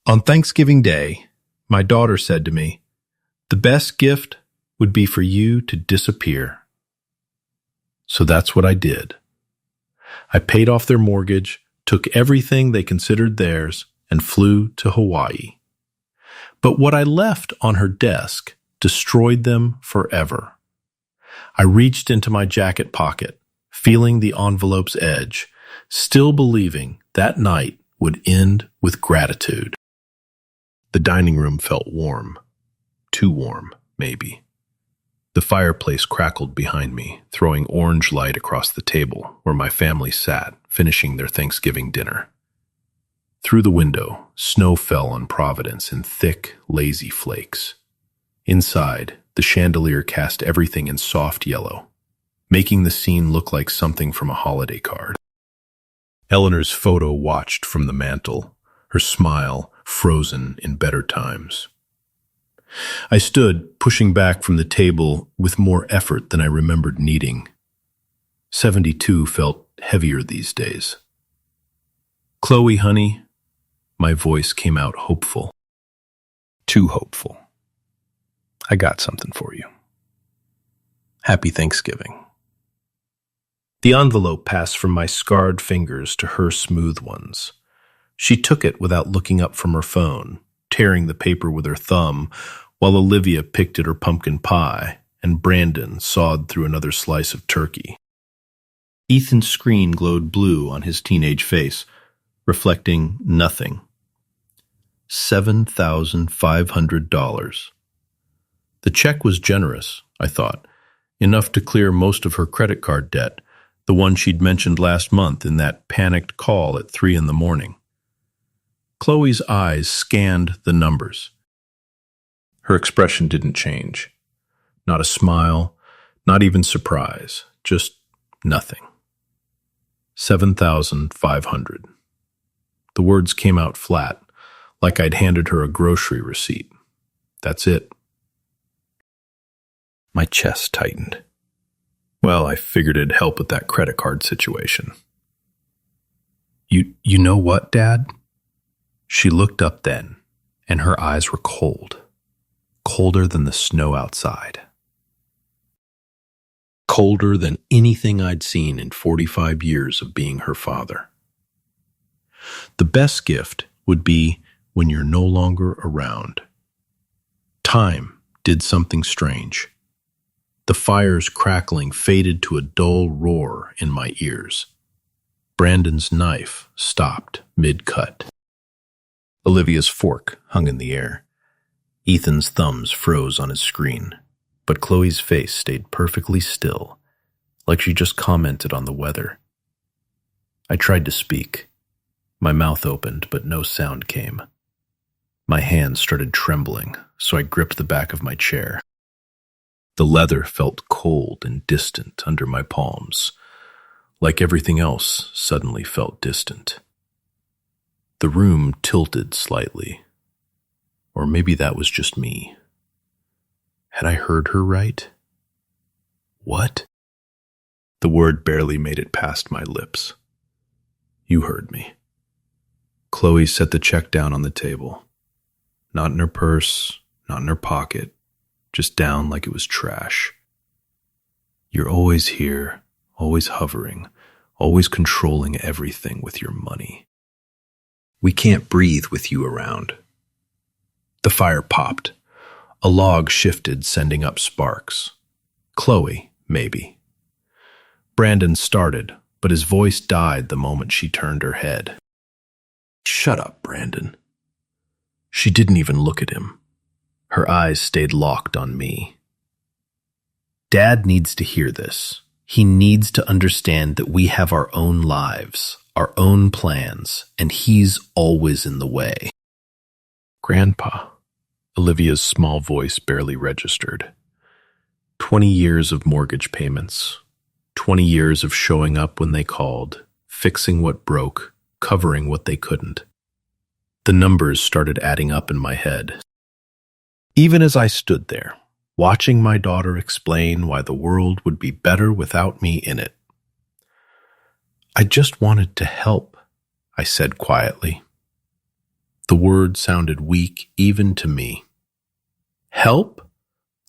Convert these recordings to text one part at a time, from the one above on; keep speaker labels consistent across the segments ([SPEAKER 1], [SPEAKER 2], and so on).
[SPEAKER 1] On Thanksgiving Day, my daughter said to me, "The best gift would be for you to disappear." So that's what I did. I paid off their mortgage, took everything they considered theirs, and flew to Hawaii. But what I left on her desk destroyed them forever. I reached into my jacket pocket, feeling the envelope's edge, still believing that night would end with gratitude. The dining room felt warm. Too warm, maybe. The fireplace crackled behind me, throwing orange light across the table where my family sat, finishing their Thanksgiving dinner. Through the window, snow fell on Providence in thick, lazy flakes. Inside, the chandelier cast everything in soft yellow, making the scene look like something from a holiday card. Eleanor's photo watched from the mantel, her smile frozen in better times. I stood, pushing back from the table with more effort than I remembered needing. 72 felt heavier these days. "Chloe, honey," my voice came out hopeful. Too hopeful. "I got something for you. Happy Thanksgiving." The envelope passed from my scarred fingers to her smooth ones. She took it without looking up from her phone, tearing the paper with her thumb, while Olivia picked at her pumpkin pie and Brandon sawed through another slice of turkey. Ethan's screen glowed blue on his teenage face, reflecting nothing. $7,500. The check was generous, I thought, enough to clear most of her credit card debt, the one she'd mentioned last month in that panicked call at 3 a.m. Chloe's eyes scanned the numbers. Her expression didn't change. Not a smile, not even surprise, just nothing. 7,500. The words came out flat, like I'd handed her a grocery receipt. That's it. My chest tightened. Well, I figured it'd help with that credit card situation. You know what, Dad? She looked up then, and her eyes were cold. Colder than the snow outside. Colder than anything I'd seen in 45 years of being her father. The best gift would be when you're no longer around. Time did something strange. The fire's crackling faded to a dull roar in my ears. Brandon's knife stopped mid-cut. Olivia's fork hung in the air. Ethan's thumbs froze on his screen, but Chloe's face stayed perfectly still, like she just commented on the weather. I tried to speak. My mouth opened, but no sound came. My hands started trembling, so I gripped the back of my chair. The leather felt cold and distant under my palms, like everything else suddenly felt distant. The room tilted slightly. Or maybe that was just me. Had I heard her right? What? The word barely made it past my lips. You heard me. Chloe set the check down on the table. Not in her purse, not in her pocket, just down like it was trash. You're always here, always hovering, always controlling everything with your money. We can't breathe with you around. The fire popped. A log shifted, sending up sparks. Chloe, maybe. Brandon started, but his voice died the moment she turned her head. Shut up, Brandon. She didn't even look at him. Her eyes stayed locked on me. Dad needs to hear this. He needs to understand that we have our own lives, our own plans, and he's always in the way. Grandpa. Olivia's small voice barely registered. 20 years of mortgage payments. 20 years of showing up when they called, fixing what broke, covering what they couldn't. The numbers started adding up in my head. Even as I stood there, watching my daughter explain why the world would be better without me in it. I just wanted to help, I said quietly. The word sounded weak even to me. Help?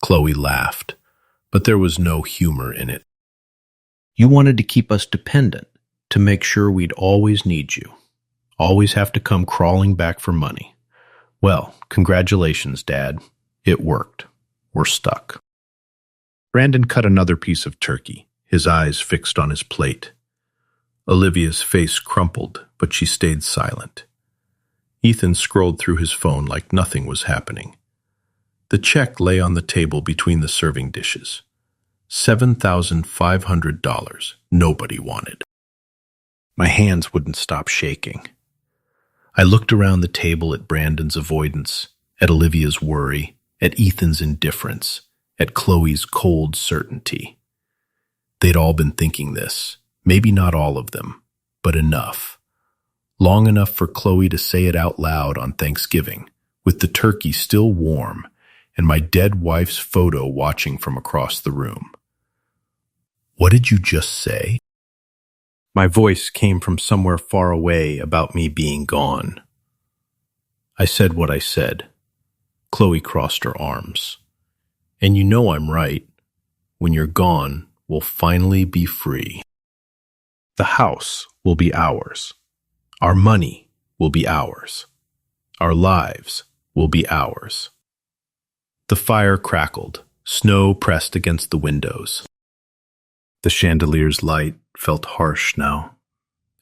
[SPEAKER 1] Chloe laughed, but there was no humor in it. You wanted to keep us dependent, to make sure we'd always need you, always have to come crawling back for money. Well, congratulations, Dad. It worked. We're stuck. Brandon cut another piece of turkey, his eyes fixed on his plate. Olivia's face crumpled, but she stayed silent. Ethan scrolled through his phone like nothing was happening. The check lay on the table between the serving dishes. $7,500 nobody wanted. My hands wouldn't stop shaking. I looked around the table at Brandon's avoidance, at Olivia's worry, at Ethan's indifference, at Chloe's cold certainty. They'd all been thinking this, maybe not all of them, but enough. Long enough for Chloe to say it out loud on Thanksgiving, with the turkey still warm and my dead wife's photo watching from across the room. What did you just say? My voice came from somewhere far away about me being gone. I said what I said. Chloe crossed her arms. And you know I'm right. When you're gone, we'll finally be free. The house will be ours. Our money will be ours. Our lives will be ours. The fire crackled. Snow pressed against the windows. The chandelier's light felt harsh now,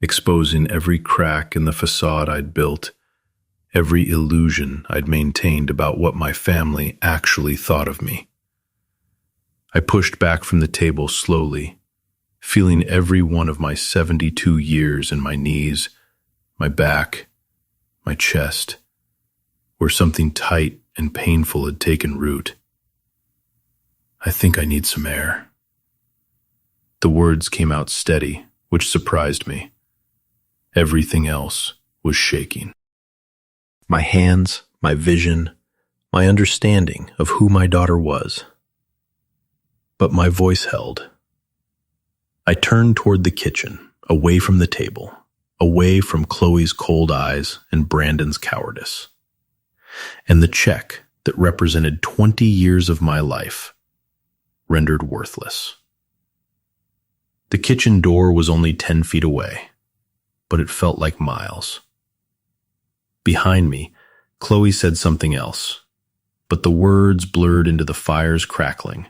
[SPEAKER 1] exposing every crack in the facade I'd built, every illusion I'd maintained about what my family actually thought of me. I pushed back from the table slowly, feeling every one of my 72 years in my knees, my back, my chest, where something tight and painful had taken root. I think I need some air. The words came out steady, which surprised me. Everything else was shaking. My hands, my vision, my understanding of who my daughter was. But my voice held. I turned toward the kitchen, away from the table, away from Chloe's cold eyes and Brandon's cowardice. And the check that represented 20 years of my life, rendered worthless. The kitchen door was only 10 feet away, but it felt like miles. Behind me, Chloe said something else, but the words blurred into the fire's crackling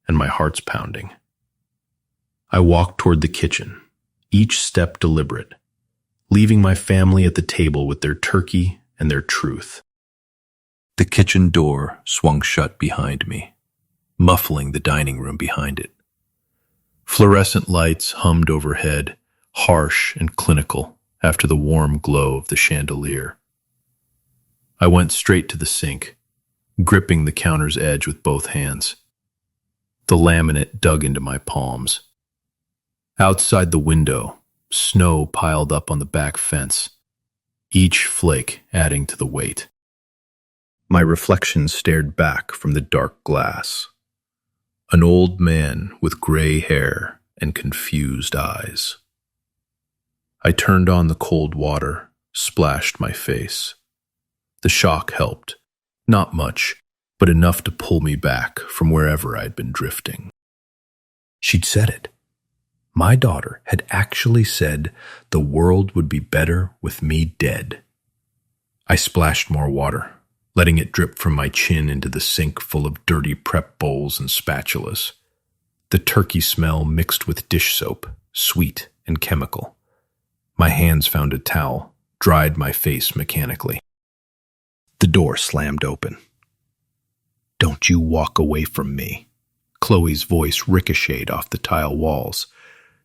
[SPEAKER 1] and my heart's pounding. I walked toward the kitchen, each step deliberate, leaving my family at the table with their turkey and their truth. The kitchen door swung shut behind me, muffling the dining room behind it. Fluorescent lights hummed overhead, harsh and clinical after the warm glow of the chandelier. I went straight to the sink, gripping the counter's edge with both hands. The laminate dug into my palms. Outside the window, snow piled up on the back fence, each flake adding to the weight. My reflection stared back from the dark glass. An old man with gray hair and confused eyes. I turned on the cold water, splashed my face. The shock helped. Not much, but enough to pull me back from wherever I'd been drifting. She'd said it. My daughter had actually said the world would be better with me dead. I splashed more water, letting it drip from my chin into the sink full of dirty prep bowls and spatulas. The turkey smell mixed with dish soap, sweet and chemical. My hands found a towel, dried my face mechanically. The door slammed open. "Don't you walk away from me." Chloe's voice ricocheted off the tile walls.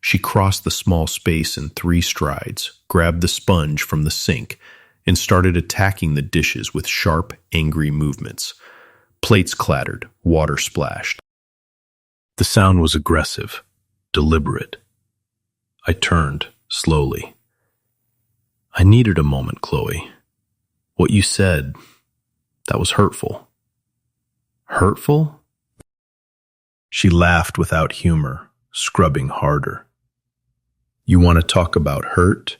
[SPEAKER 1] She crossed the small space in 3 strides, grabbed the sponge from the sink, and started attacking the dishes with sharp, angry movements. Plates clattered, water splashed. The sound was aggressive, deliberate. I turned, slowly. "I needed a moment, Chloe. What you said, that was hurtful." "Hurtful?" She laughed without humor, scrubbing harder. "You want to talk about hurt?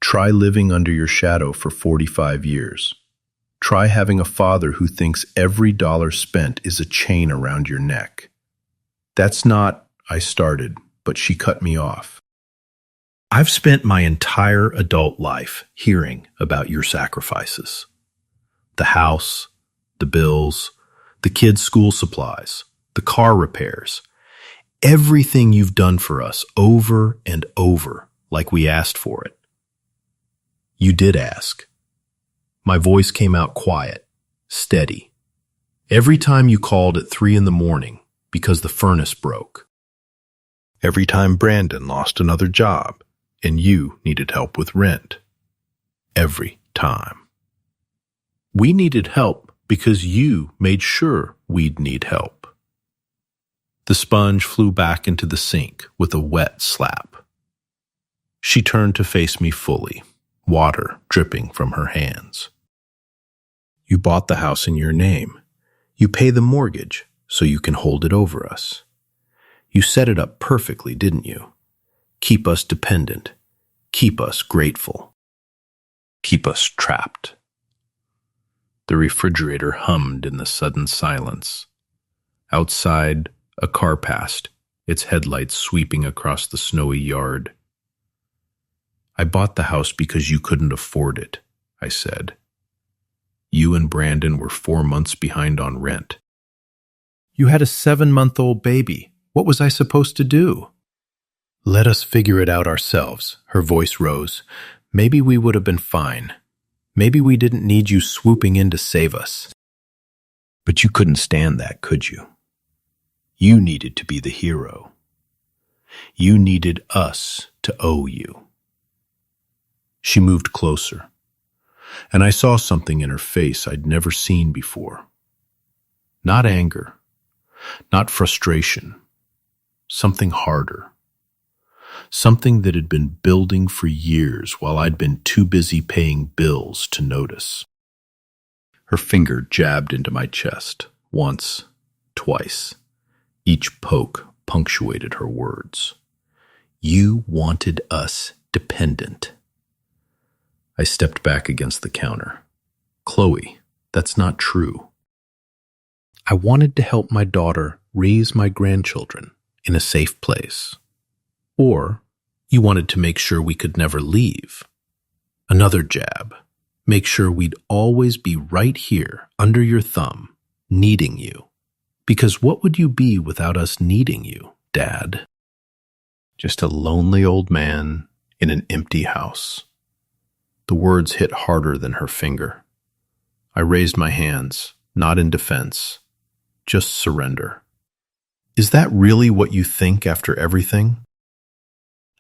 [SPEAKER 1] Try living under your shadow for 45 years. Try having a father who thinks every dollar spent is a chain around your neck. That's not, I started, but she cut me off. I've spent my entire adult life hearing about your sacrifices. The house, the bills, the kids' school supplies, the car repairs. Everything you've done for us over and over, like we asked for it. You did ask. My voice came out quiet, steady. Every time you called at 3 a.m. because the furnace broke. Every time Brandon lost another job and you needed help with rent. Every time. We needed help because you made sure we'd need help. The sponge flew back into the sink with a wet slap. She turned to face me fully, water dripping from her hands. You bought the house in your name. You pay the mortgage so you can hold it over us. You set it up perfectly, didn't you? Keep us dependent. Keep us grateful. Keep us trapped. The refrigerator hummed in the sudden silence. Outside, a car passed, its headlights sweeping across the snowy yard. I bought the house because you couldn't afford it, I said. You and Brandon were 4 months behind on rent. You had a 7-month-old baby. What was I supposed to do? Let us figure it out ourselves, her voice rose. Maybe we would have been fine. Maybe we didn't need you swooping in to save us. But you couldn't stand that, could you? You needed to be the hero. You needed us to owe you. She moved closer, and I saw something in her face I'd never seen before. Not anger, not frustration, something harder. Something that had been building for years while I'd been too busy paying bills to notice. Her finger jabbed into my chest, once, twice. Each poke punctuated her words. You wanted us dependent. I stepped back against the counter. Chloe, that's not true. I wanted to help my daughter raise my grandchildren in a safe place. Or you wanted to make sure we could never leave. Another jab. Make sure we'd always be right here, under your thumb, needing you. Because what would you be without us needing you, Dad? Just a lonely old man in an empty house. The words hit harder than her finger. I raised my hands, not in defense, just surrender. Is that really what you think after everything?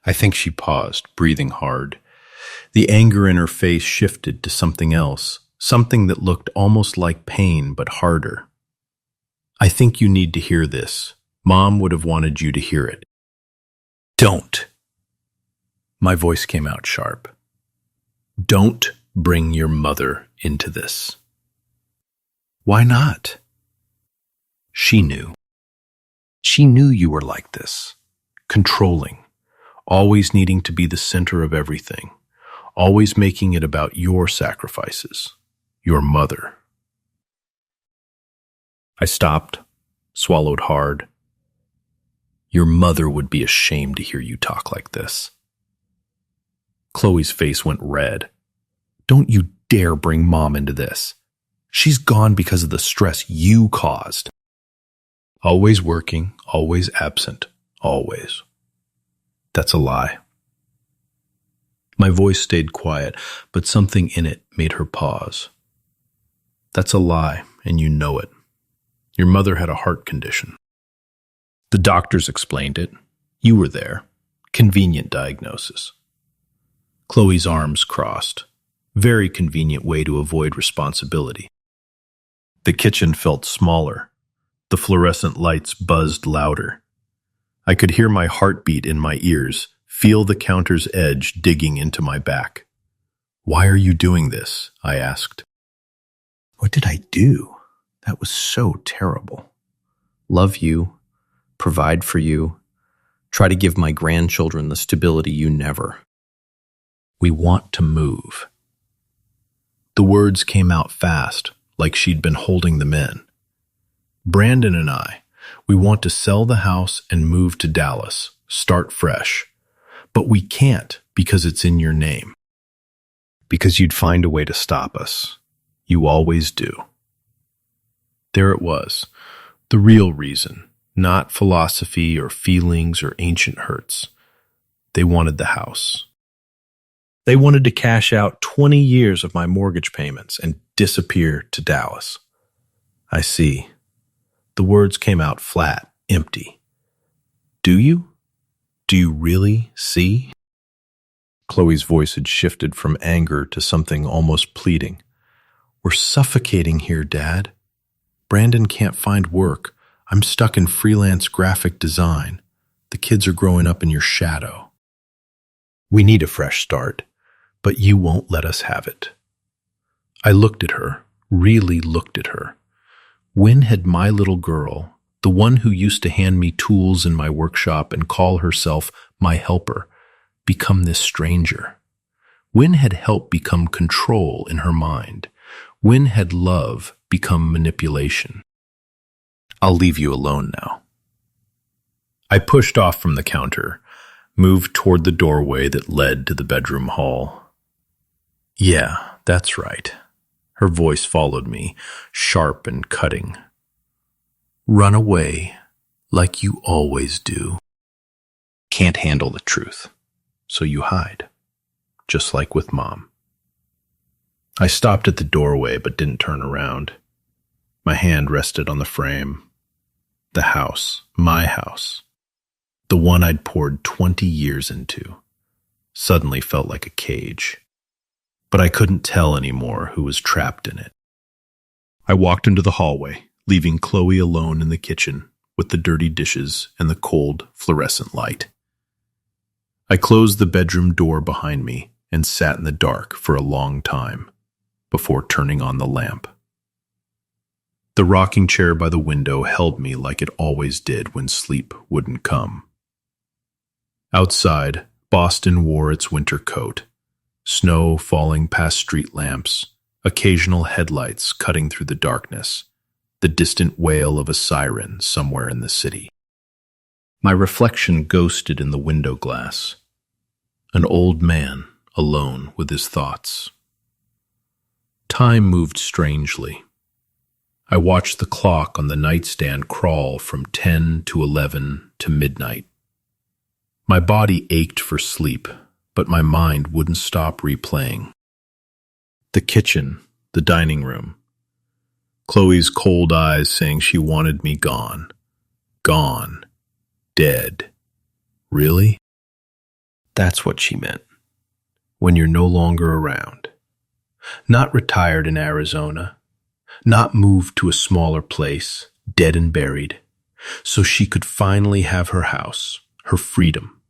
[SPEAKER 1] I think she paused, breathing hard. The anger in her face shifted to something else, something that looked almost like pain but harder. I think you need to hear this. Mom would have wanted you to hear it. Don't. My voice came out sharp. Don't bring your mother into this. Why not? She knew. She knew you were like this, controlling. Always needing to be the center of everything, always making it about your sacrifices, your mother. I stopped, swallowed hard. Your mother would be ashamed to hear you talk like this. Chloe's face went red. Don't you dare bring Mom into this. She's gone because of the stress you caused. Always working, always absent, always. That's a lie. My voice stayed quiet, but something in it made her pause. That's a lie, and you know it. Your mother had a heart condition. The doctors explained it. You were there. Convenient diagnosis. Chloe's arms crossed. Very convenient way to avoid responsibility. The kitchen felt smaller. The fluorescent lights buzzed louder. I could hear my heartbeat in my ears, feel the counter's edge digging into my back. Why are you doing this? I asked. What did I do? That was so terrible. Love you, provide for you, try to give my grandchildren the stability you never. We want to move. The words came out fast, like she'd been holding them in. Brandon and I, we want to sell the house and move to Dallas, start fresh. But we can't because it's in your name. Because you'd find a way to stop us. You always do. There it was, the real reason, not philosophy or feelings or ancient hurts. They wanted the house. They wanted to cash out 20 years of my mortgage payments and disappear to Dallas. I see. The words came out flat, empty. Do you? Do you really see? Chloe's voice had shifted from anger to something almost pleading. We're suffocating here, Dad. Brandon can't find work. I'm stuck in freelance graphic design. The kids are growing up in your shadow. We need a fresh start, but you won't let us have it. I looked at her, really looked at her. When had my little girl, the one who used to hand me tools in my workshop and call herself my helper, become this stranger? When had help become control in her mind? When had love become manipulation? I'll leave you alone now. I pushed off from the counter, moved toward the doorway that led to the bedroom hall. Yeah, that's right. Her voice followed me, sharp and cutting. Run away, like you always do. Can't handle the truth, so you hide, just like with Mom. I stopped at the doorway but didn't turn around. My hand rested on the frame. The house, my house, the one I'd poured 20 years into, suddenly felt like a cage. But I couldn't tell anymore who was trapped in it. I walked into the hallway, leaving Chloe alone in the kitchen with the dirty dishes and the cold, fluorescent light. I closed the bedroom door behind me and sat in the dark for a long time before turning on the lamp. The rocking chair by the window held me like it always did when sleep wouldn't come. Outside, Boston wore its winter coat. Snow falling past street lamps, occasional headlights cutting through the darkness, the distant wail of a siren somewhere in the city. My reflection ghosted in the window glass. An old man, alone with his thoughts. Time moved strangely. I watched the clock on the nightstand crawl from 10 to 11 to midnight. My body ached for sleep, but my mind wouldn't stop replaying. The kitchen, the dining room. Chloe's cold eyes saying she wanted me gone. Gone. Dead. Really? That's what she meant. When you're no longer around. Not retired in Arizona. Not moved to a smaller place, dead and buried, so she could finally have her house, her freedom,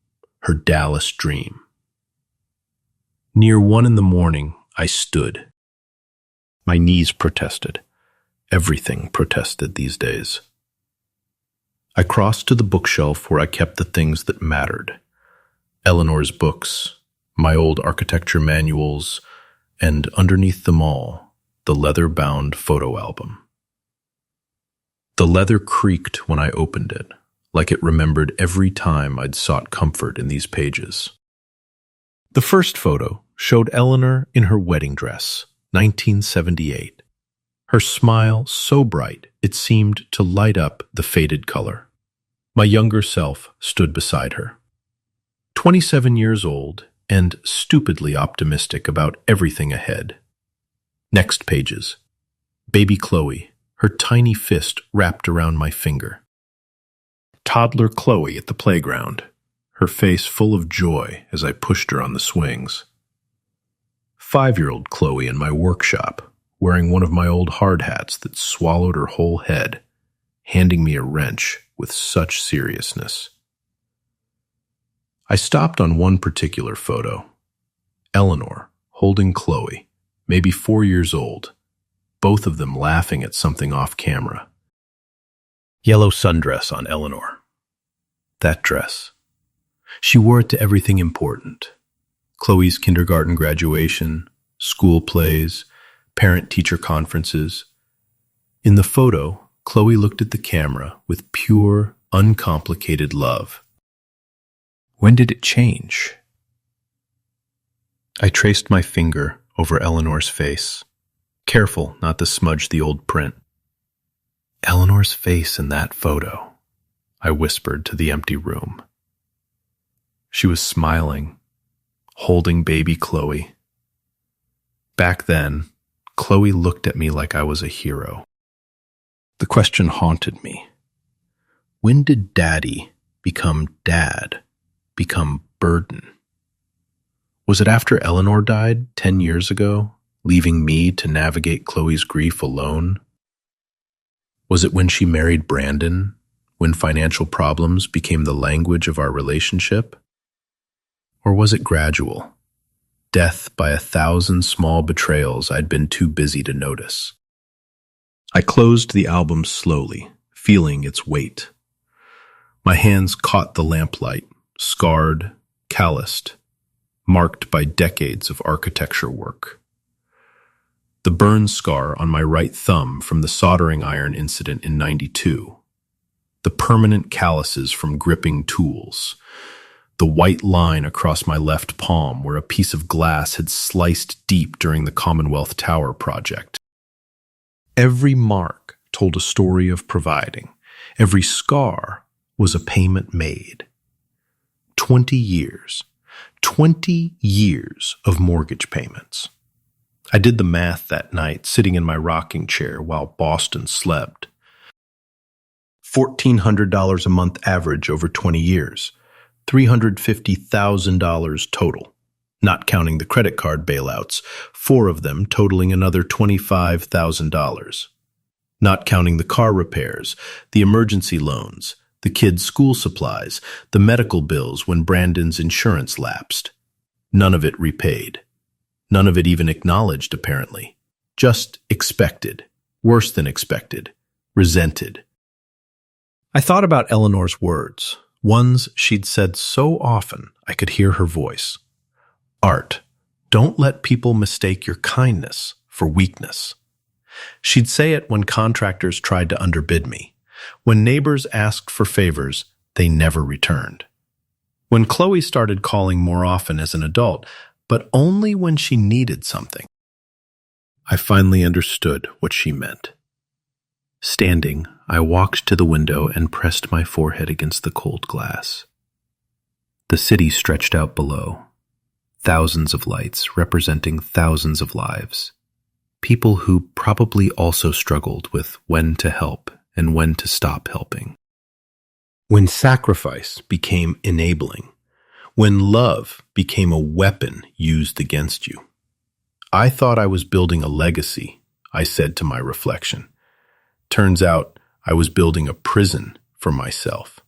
[SPEAKER 1] her Dallas dream. Near 1 a.m, I stood. My knees protested. Everything protested these days. I crossed to the bookshelf where I kept the things that mattered. Eleanor's books, my old architecture manuals, and underneath them all, the leather-bound photo album. The leather creaked when I opened it, like it remembered every time I'd sought comfort in these pages. The first photo showed Eleanor in her wedding dress, 1978. Her smile so bright it seemed to light up the faded color. My younger self stood beside her. 27 years old and stupidly optimistic about everything ahead. Next pages. Baby Chloe, her tiny fist wrapped around my finger. Toddler Chloe at the playground, her face full of joy as I pushed her on the swings. 5-year-old Chloe in my workshop, wearing one of my old hard hats that swallowed her whole head, handing me a wrench with such seriousness. I stopped on one particular photo. Eleanor holding Chloe, maybe 4 years old, both of them laughing at something off camera. Yellow sundress on Eleanor. That dress. She wore it to everything important. Chloe's kindergarten graduation, school plays, parent-teacher conferences. In the photo, Chloe looked at the camera with pure, uncomplicated love. When did it change? I traced my finger over Eleanor's face, careful not to smudge the old print. Eleanor's face in that photo, I whispered to the empty room. She was smiling, holding baby Chloe. Back then, Chloe looked at me like I was a hero. The question haunted me. When did Daddy become Dad, become burden? Was it after Eleanor died 10 years ago, leaving me to navigate Chloe's grief alone? Was it when she married Brandon, when financial problems became the language of our relationship? Or was it gradual, death by 1,000 small betrayals I'd been too busy to notice? I closed the album slowly, feeling its weight. My hands caught the lamplight, scarred, calloused, marked by decades of architecture work. The burn scar on my right thumb from the soldering iron incident in '92, the permanent calluses from gripping tools, the white line across my left palm where a piece of glass had sliced deep during the Commonwealth Tower project. Every mark told a story of providing. Every scar was a payment made. 20 years of mortgage payments. I did the math that night, sitting in my rocking chair while Boston slept. $1,400 a month average over 20 years. $350,000 total, not counting the credit card bailouts, 4 of them totaling another $25,000. Not counting the car repairs, the emergency loans, the kids' school supplies, the medical bills when Brandon's insurance lapsed. None of it repaid. None of it even acknowledged, apparently. Just expected, worse than expected, resented. I thought about Eleanor's words, ones she'd said so often I could hear her voice. Art, don't let people mistake your kindness for weakness. She'd say it when contractors tried to underbid me. When neighbors asked for favors, they never returned. When Chloe started calling more often as an adult, but only when she needed something. I finally understood what she meant. Standing, I walked to the window and pressed my forehead against the cold glass. The city stretched out below, thousands of lights representing thousands of lives, people who probably also struggled with when to help and when to stop helping. When sacrifice became enabling, when love became a weapon used against you. I thought I was building a legacy, I said to my reflection. Turns out I was building a prison for myself.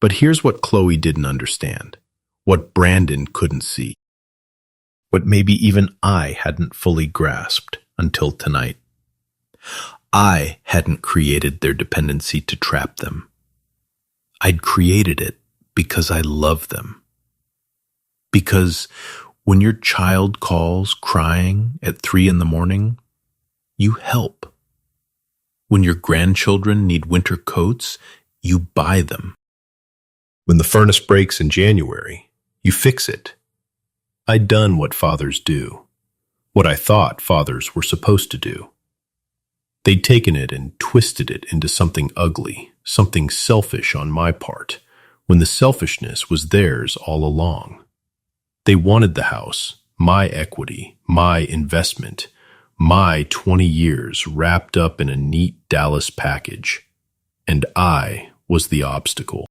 [SPEAKER 1] But here's what Chloe didn't understand, what Brandon couldn't see, what maybe even I hadn't fully grasped until tonight. I hadn't created their dependency to trap them. I'd created it because I love them. Because when your child calls crying at 3 a.m, you help. When your grandchildren need winter coats, you buy them. When the furnace breaks in January, you fix it. I'd done what fathers do, what I thought fathers were supposed to do. They'd taken it and twisted it into something ugly, something selfish on my part, when the selfishness was theirs all along. They wanted the house, my equity, my investment, my 20 years wrapped up in a neat Dallas package, and I was the obstacle.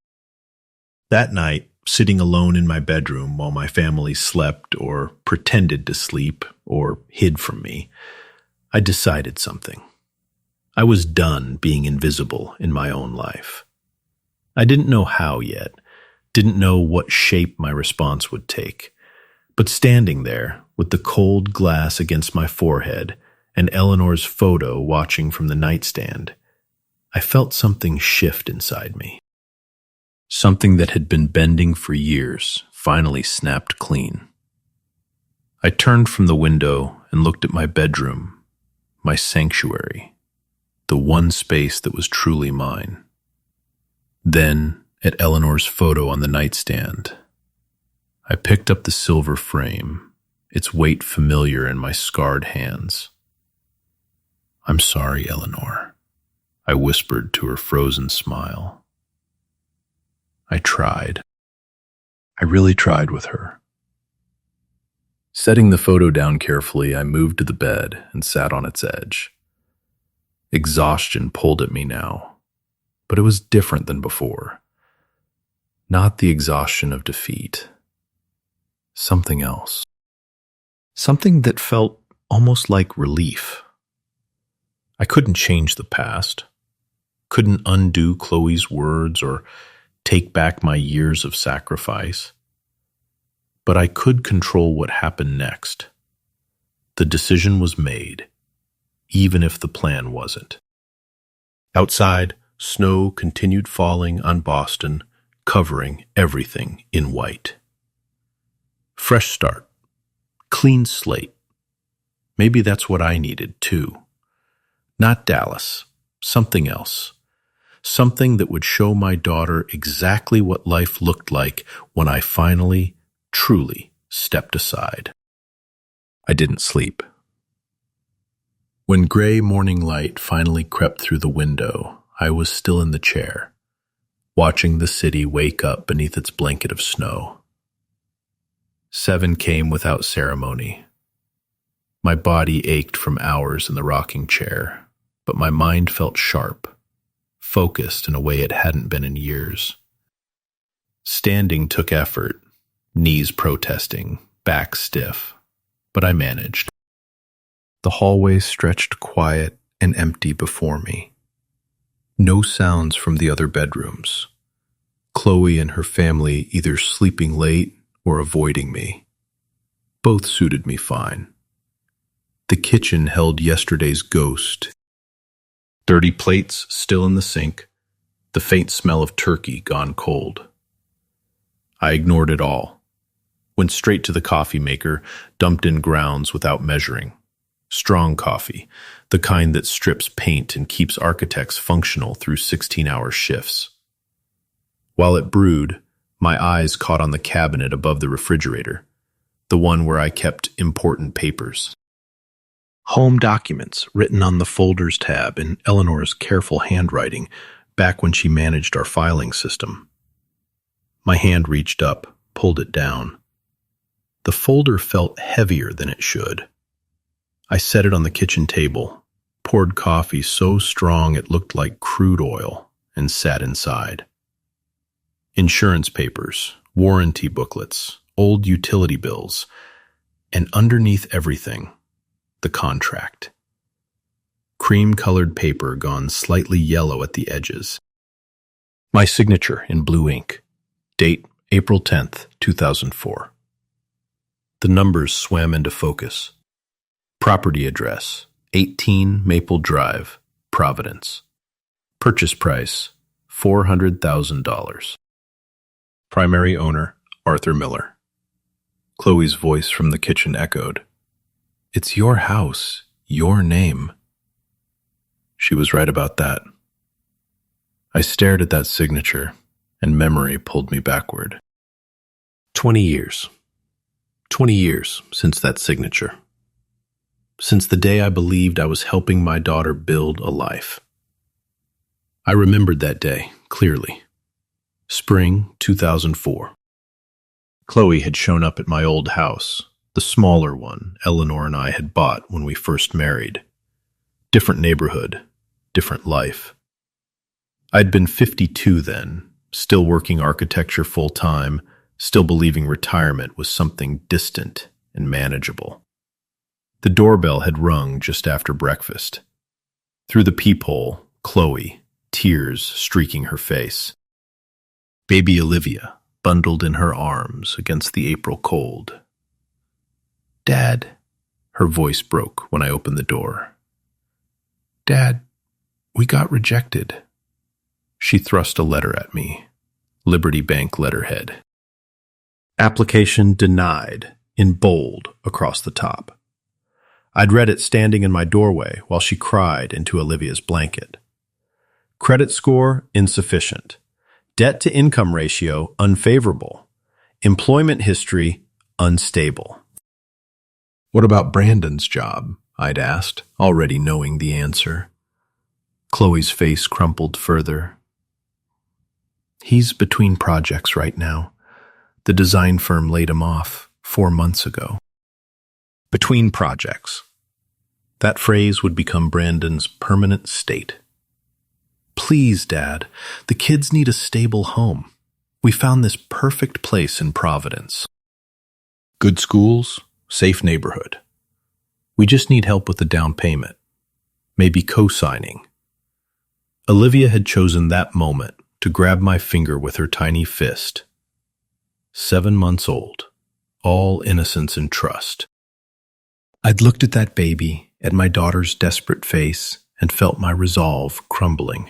[SPEAKER 1] That night, sitting alone in my bedroom while my family slept or pretended to sleep or hid from me, I decided something. I was done being invisible in my own life. I didn't know how yet, didn't know what shape my response would take. But standing there, with the cold glass against my forehead and Eleanor's photo watching from the nightstand, I felt something shift inside me. Something that had been bending for years finally snapped clean. I turned from the window and looked at my bedroom, my sanctuary, the one space that was truly mine. Then, at Eleanor's photo on the nightstand, I picked up the silver frame, its weight familiar in my scarred hands. "I'm sorry, Eleanor," I whispered to her frozen smile. I tried. I really tried with her. Setting the photo down carefully, I moved to the bed and sat on its edge. Exhaustion pulled at me now, but it was different than before. Not the exhaustion of defeat. Something else. Something that felt almost like relief. I couldn't change the past, couldn't undo Chloe's words or take back my years of sacrifice. But I could control what happened next. The decision was made, even if the plan wasn't. Outside, snow continued falling on Boston, covering everything in white. Fresh start. Clean slate. Maybe that's what I needed, too. Not Dallas. Something else. Something that would show my daughter exactly what life looked like when I finally, truly stepped aside. I didn't sleep. When gray morning light finally crept through the window, I was still in the chair, watching the city wake up beneath its blanket of snow. 7 came without ceremony. My body ached from hours in the rocking chair, but my mind felt sharp, focused in a way it hadn't been in years. Standing took effort, knees protesting, back stiff, but I managed. The hallway stretched quiet and empty before me. No sounds from the other bedrooms. Chloe and her family either sleeping late or avoiding me. Both suited me fine. The kitchen held yesterday's ghost. Dirty plates still in the sink, the faint smell of turkey gone cold. I ignored it all. Went straight to the coffee maker, dumped in grounds without measuring. Strong coffee, the kind that strips paint and keeps architects functional through 16-hour shifts. While it brewed, my eyes caught on the cabinet above the refrigerator, the one where I kept important papers. Home documents written on the folders tab in Eleanor's careful handwriting back when she managed our filing system. My hand reached up, pulled it down. The folder felt heavier than it should. I set it on the kitchen table, poured coffee so strong it looked like crude oil, and sat inside. Insurance papers, warranty booklets, old utility bills, and underneath everything, the contract. Cream-colored paper gone slightly yellow at the edges. My signature in blue ink. Date April 10th, 2004. The numbers swam into focus. Property address, 18 Maple Drive, Providence. Purchase price, $400,000. Primary owner, Arthur Miller. Chloe's voice from the kitchen echoed. "It's your house, your name." She was right about that. I stared at that signature, and memory pulled me backward. 20 years. 20 years since that signature. Since the day I believed I was helping my daughter build a life. I remembered that day clearly. Spring 2004. Chloe had shown up at my old house, the smaller one Eleanor and I had bought when we first married. Different neighborhood, different life. I'd been 52 then, still working architecture full-time, still believing retirement was something distant and manageable. The doorbell had rung just after breakfast. Through the peephole, Chloe, tears streaking her face. Baby Olivia, bundled in her arms against the April cold. "Dad," her voice broke when I opened the door. "Dad, we got rejected." She thrust a letter at me, Liberty Bank letterhead. "Application denied. in bold across the top. I'd read it standing in my doorway while she cried into Olivia's blanket. Credit score insufficient. Debt-to-income ratio unfavorable. Employment history unstable. What about Brandon's job? I'd asked, already knowing the answer. Chloe's face crumpled further. He's between projects right now. The design firm laid him off 4 months ago. Between projects. That phrase would become Brandon's permanent state. Please, Dad, the kids need a stable home. We found this perfect place in Providence. Good schools, safe neighborhood. We just need help with the down payment. Maybe co-signing. Olivia had chosen that moment to grab my finger with her tiny fist. 7 months old, all innocence and trust. I'd looked at that baby, at my daughter's desperate face, and felt my resolve crumbling.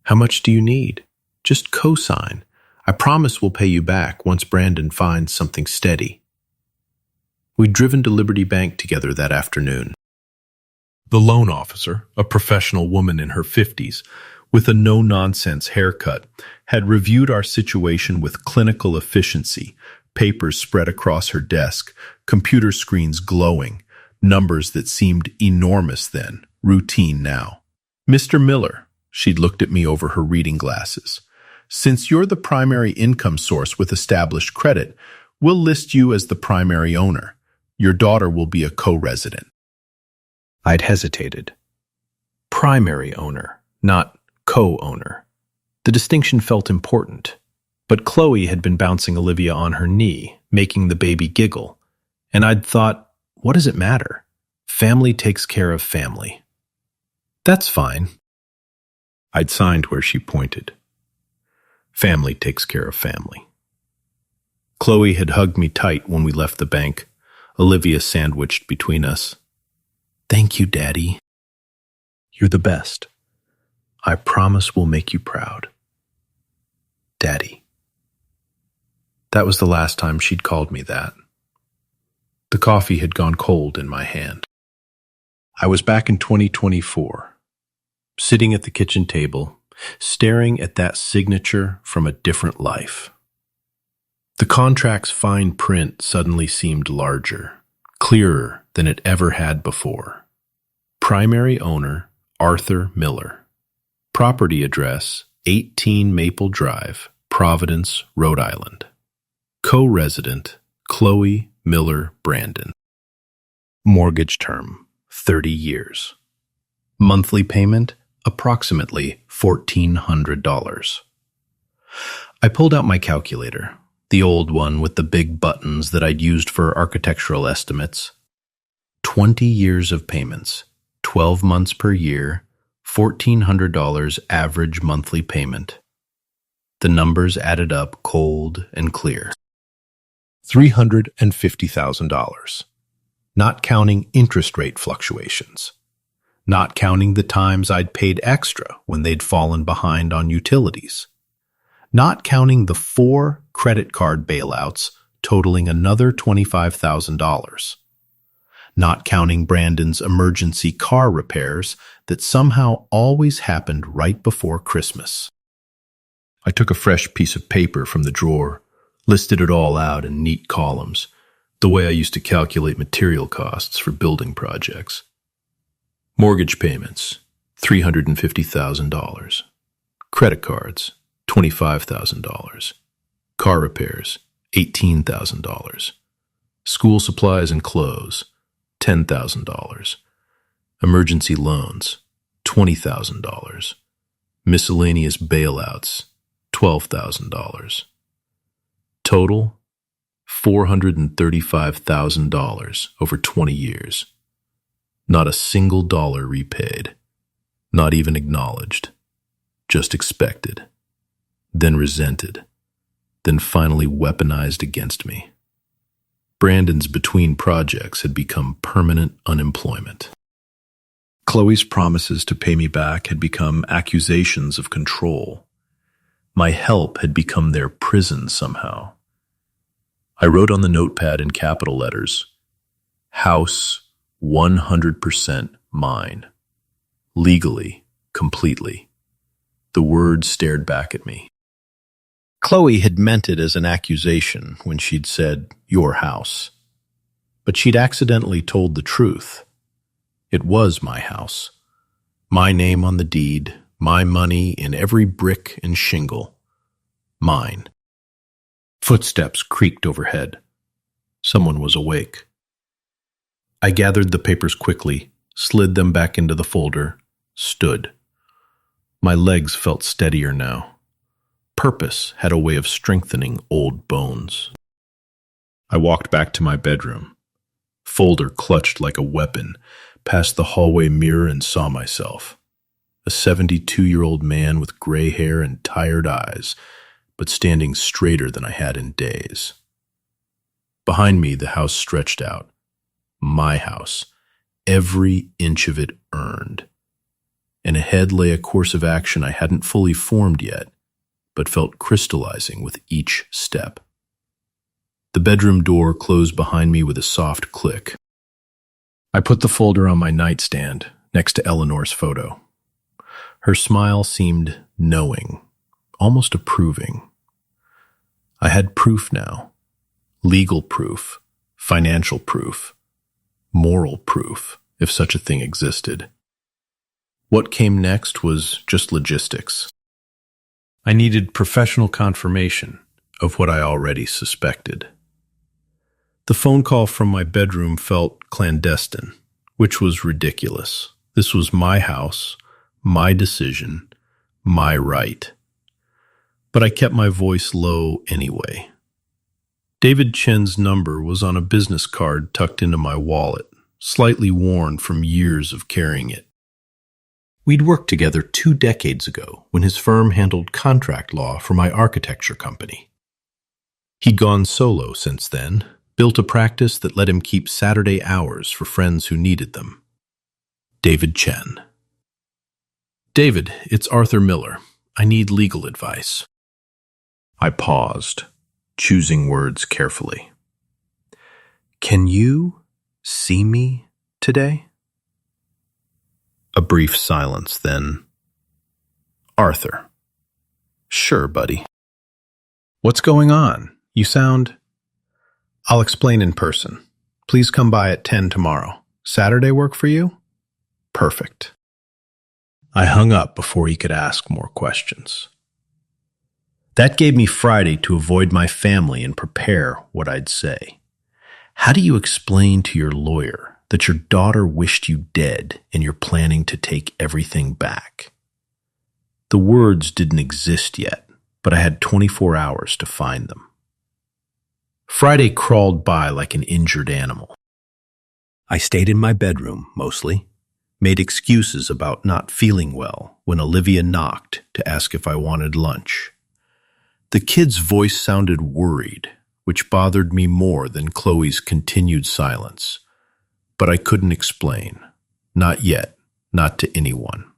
[SPEAKER 1] How much do you need? Just co-sign. I promise we'll pay you back once Brandon finds something steady. We'd driven to Liberty Bank together that afternoon. The loan officer, a professional woman in her 50s, with a no-nonsense haircut, had reviewed our situation with clinical efficiency, papers spread across her desk, computer screens glowing, numbers that seemed enormous then, routine now. Mr. Miller, she'd looked at me over her reading glasses. Since you're the primary income source with established credit, we'll list you as the primary owner. Your daughter will be a co-resident. I'd hesitated. Primary owner, not co-owner. The distinction felt important, but Chloe had been bouncing Olivia on her knee, making the baby giggle, and I'd thought, what does it matter? Family takes care of family. That's fine. I'd signed where she pointed. Family takes care of family. Chloe had hugged me tight when we left the bank, Olivia sandwiched between us. Thank you, Daddy. You're the best. I promise we'll make you proud. Daddy. That was the last time she'd called me that. The coffee had gone cold in my hand. I was back in 2024, sitting at the kitchen table, staring at that signature from a different life. The contract's fine print suddenly seemed larger, clearer than it ever had before. Primary owner, Arthur Miller. Property address, 18 Maple Drive, Providence, Rhode Island. Co-resident, Chloe Miller Brandon. Mortgage term, 30 years. Monthly payment, approximately $1,400. I pulled out my calculator, the old one with the big buttons that I'd used for architectural estimates. 20 years of payments, 12 months per year, $1,400 average monthly payment. The numbers added up cold and clear. $350,000. Not counting interest rate fluctuations. Not counting the times I'd paid extra when they'd fallen behind on utilities. Not counting the 4 credit card bailouts totaling another $25,000. Not counting Brandon's emergency car repairs that somehow always happened right before Christmas. I took a fresh piece of paper from the drawer, listed it all out in neat columns, the way I used to calculate material costs for building projects. Mortgage payments, $350,000. Credit cards, $25,000. Car repairs, $18,000. School supplies and clothes, $10,000. Emergency loans, $20,000. Miscellaneous bailouts, $12,000. Total, $435,000 over 20 years. Not a single dollar repaid. Not even acknowledged. Just expected. Then resented. Then finally weaponized against me. Brandon's between projects had become permanent unemployment. Chloe's promises to pay me back had become accusations of control. My help had become their prison somehow. I wrote on the notepad in capital letters, "House 100% mine. Legally, completely." The words stared back at me. Chloe had meant it as an accusation when she'd said, "your house." But she'd accidentally told the truth. It was my house. My name on the deed, my money in every brick and shingle. Mine. Footsteps creaked overhead. Someone was awake. I gathered the papers quickly, slid them back into the folder, stood. My legs felt steadier now. Purpose had a way of strengthening old bones. I walked back to my bedroom. Folder clutched like a weapon, past the hallway mirror and saw myself. A 72-year-old man with gray hair and tired eyes, but standing straighter than I had in days. Behind me, the house stretched out. My house, every inch of it earned. And ahead lay a course of action I hadn't fully formed yet, but felt crystallizing with each step. The bedroom door closed behind me with a soft click. I put the folder on my nightstand next to Eleanor's photo. Her smile seemed knowing, almost approving. I had proof now. Legal proof, financial proof, moral proof, if such a thing existed. What came next was just logistics. I needed professional confirmation of what I already suspected. The phone call from my bedroom felt clandestine, which was ridiculous. This was my house, my decision, my right. But I kept my voice low anyway. David Chen's number was on a business card tucked into my wallet, slightly worn from years of carrying it. We'd worked together 2 decades ago when his firm handled contract law for my architecture company. He'd gone solo since then, built a practice that let him keep Saturday hours for friends who needed them. David Chen. "David, it's Arthur Miller. I need legal advice." I paused, choosing words carefully. "Can you see me today?" A brief silence, then, "Arthur." "Sure, buddy." "What's going on? You sound—" "I'll explain in person. Please come by at 10 tomorrow. Saturday work for you?" "Perfect." I hung up before he could ask more questions. That gave me Friday to avoid my family and prepare what I'd say. How do you explain to your lawyer that your daughter wished you dead and you're planning to take everything back? The words didn't exist yet, but I had 24 hours to find them. Friday crawled by like an injured animal. I stayed in my bedroom, mostly, made excuses about not feeling well when Olivia knocked to ask if I wanted lunch. The kid's voice sounded worried, which bothered me more than Chloe's continued silence. But I couldn't explain. Not yet. Not to anyone.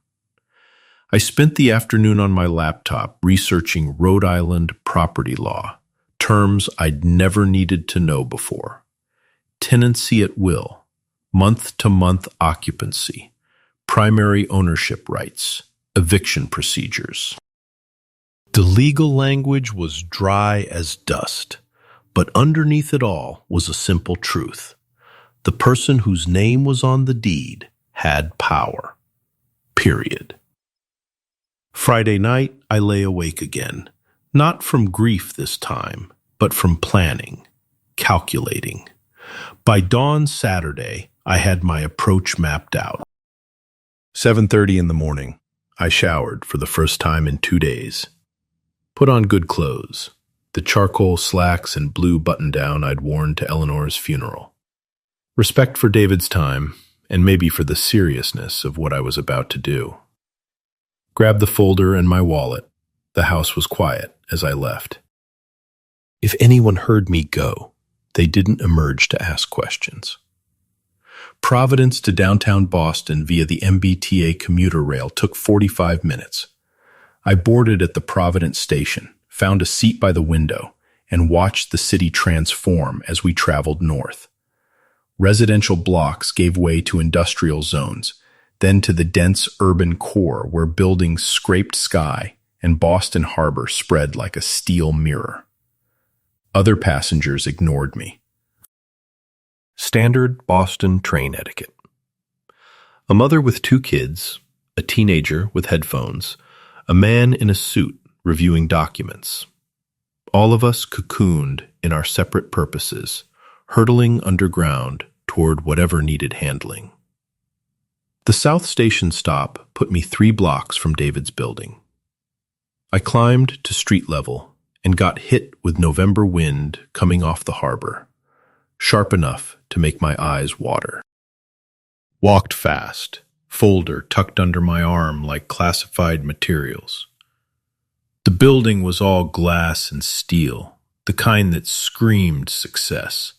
[SPEAKER 1] I spent the afternoon on my laptop researching Rhode Island property law, terms I'd never needed to know before. Tenancy at will, month-to-month occupancy, primary ownership rights, eviction procedures. The legal language was dry as dust, but underneath it all was a simple truth. The person whose name was on the deed had power. Period. Friday night, I lay awake again, not from grief this time, but from planning, calculating. By dawn Saturday, I had my approach mapped out. 7:30 in the morning, I showered for the first time in 2 days. Put on good clothes, the charcoal slacks and blue button-down I'd worn to Eleanor's funeral. Respect for David's time, and maybe for the seriousness of what I was about to do. Grabbed the folder and my wallet. The house was quiet as I left. If anyone heard me go, they didn't emerge to ask questions. Providence to downtown Boston via the MBTA commuter rail took 45 minutes. I boarded at the Providence station, found a seat by the window, and watched the city transform as we traveled north. Residential blocks gave way to industrial zones, then to the dense urban core where buildings scraped sky and Boston Harbor spread like a steel mirror. Other passengers ignored me. Standard Boston train etiquette. A mother with 2 kids, a teenager with headphones, a man in a suit reviewing documents. All of us cocooned in our separate purposes, hurtling underground toward whatever needed handling. The South Station stop put me 3 blocks from David's building. I climbed to street level and got hit with November wind coming off the harbor, sharp enough to make my eyes water. Walked fast, folder tucked under my arm like classified materials. The building was all glass and steel, the kind that screamed success.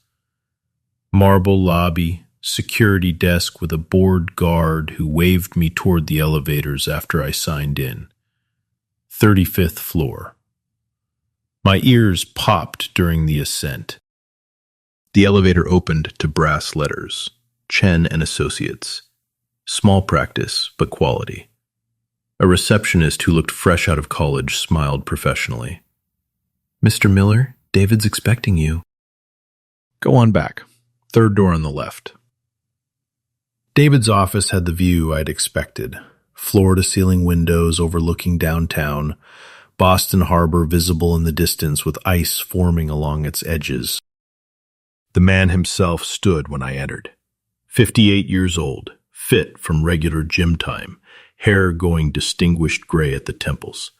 [SPEAKER 1] Marble lobby, security desk with a bored guard who waved me toward the elevators after I signed in. 35th floor. My ears popped during the ascent. The elevator opened to brass letters, Chen and Associates. Small practice, but quality. A receptionist who looked fresh out of college smiled professionally. "Mr. Miller, David's expecting you." "Go on back. 3rd door on the left." David's office had the view I'd expected. Floor-to-ceiling windows overlooking downtown, Boston Harbor visible in the distance with ice forming along its edges. The man himself stood when I entered. 58 years old, fit from regular gym time, hair going distinguished gray at the temples.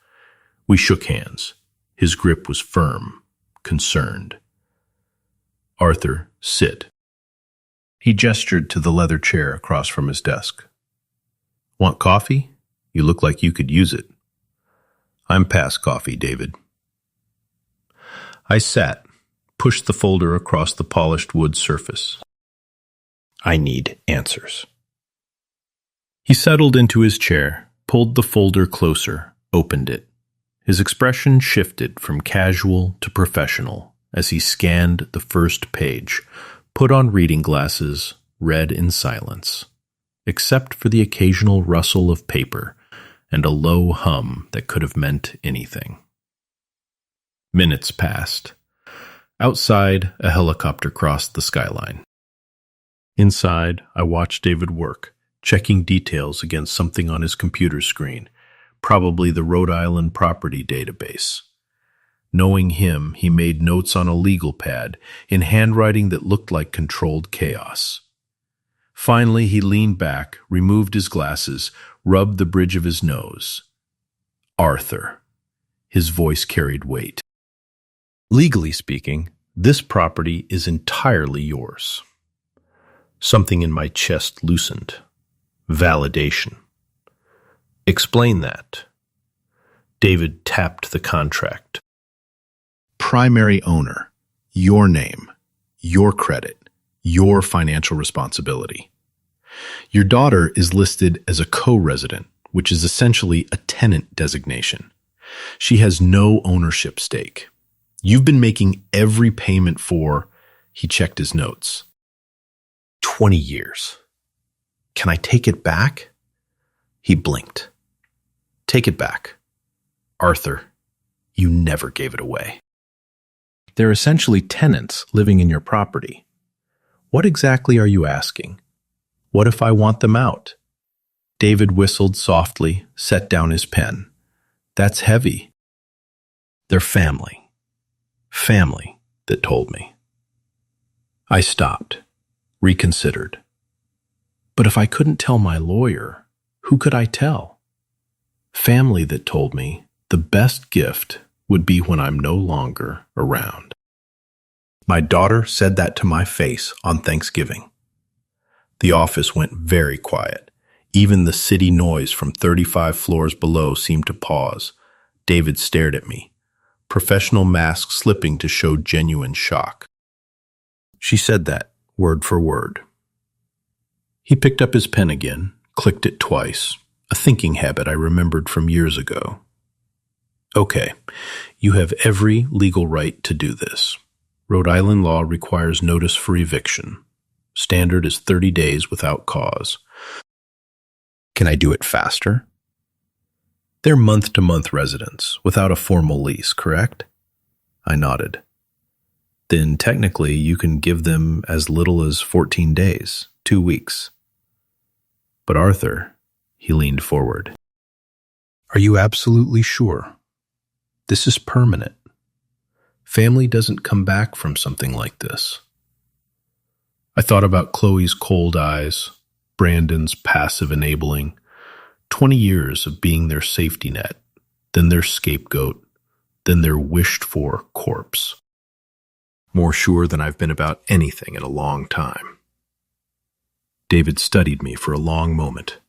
[SPEAKER 1] We shook hands. His grip was firm, concerned. "Arthur, sit." He gestured to the leather chair across from his desk. "Want coffee? You look like you could use it." "I'm past coffee, David." I sat, pushed the folder across the polished wood surface. I need answers. He settled into his chair, pulled the folder closer, opened it. His expression shifted from casual to professional as he scanned the first page, put on reading glasses, read in silence, except for the occasional rustle of paper and a low hum that could have meant anything. Minutes passed. Outside, a helicopter crossed the skyline. Inside, I watched David work, checking details against something on his computer screen, probably the Rhode Island property database. Knowing him, he made notes on a legal pad in handwriting that looked like controlled chaos. Finally, he leaned back, removed his glasses, rubbed the bridge of his nose. "Arthur." His voice carried weight. "Legally speaking, this property is entirely yours." Something in my chest loosened. Validation. "Explain that." David tapped the contract. "Primary owner, your name, your credit, your financial responsibility. Your daughter is listed as a co-resident, which is essentially a tenant designation. She has no ownership stake. You've been making every payment for," he checked his notes, "20 years. Can I take it back?" He blinked. "Take it back. Arthur, you never gave it away. They're essentially tenants living in your property. What exactly are you asking? What if I want them out?" David whistled softly, set down his pen. "That's heavy." "They're family. Family that told me." I stopped, reconsidered. But if I couldn't tell my lawyer, who could I tell? Family that told me the best gift would be when I'm no longer around. My daughter said that to my face on Thanksgiving. The office went very quiet. Even the city noise from 35 floors below seemed to pause. David stared at me, professional mask slipping to show genuine shock. "She said that, word for word." He picked up his pen again, clicked it twice, a thinking habit I remembered from years ago. Okay, you have every legal right to do this. Rhode Island law requires notice for eviction. Standard is 30 days without cause. Can I do it faster? They're month-to-month residents, without a formal lease, correct? I nodded. Then technically you can give them as little as 14 days, 2 weeks. But Arthur, he leaned forward. Are you absolutely sure? This is permanent. Family doesn't come back from something like this. I thought about Chloe's cold eyes, Brandon's passive enabling, 20 years of being their safety net, then their scapegoat, then their wished-for corpse. More sure than I've been about anything in a long time. David studied me for a long moment,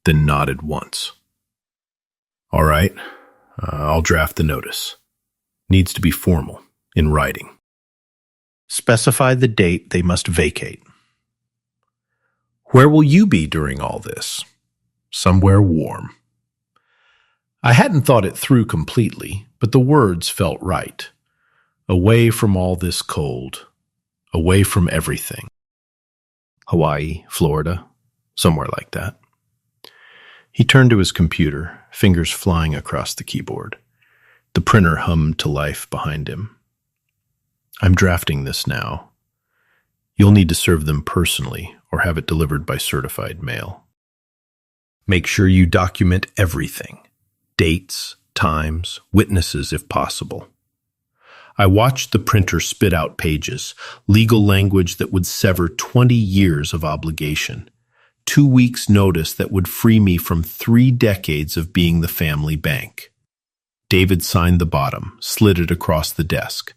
[SPEAKER 1] then nodded once. All right, I'll draft the notice. Needs to be formal, in writing. Specify the date they must vacate. Where will you be during all this? Somewhere warm. I hadn't thought it through completely, but the words felt right. Away from all this cold. Away from everything. Hawaii, Florida, somewhere like that. He turned to his computer, fingers flying across the keyboard. The printer hummed to life behind him. I'm drafting this now. You'll need to serve them personally or have it delivered by certified mail. Make sure you document everything. Dates, times, witnesses if possible. I watched the printer spit out pages, legal language that would sever 20 years of obligation, 2 weeks' notice that would free me from 3 decades of being the family bank. David signed the bottom, slid it across the desk.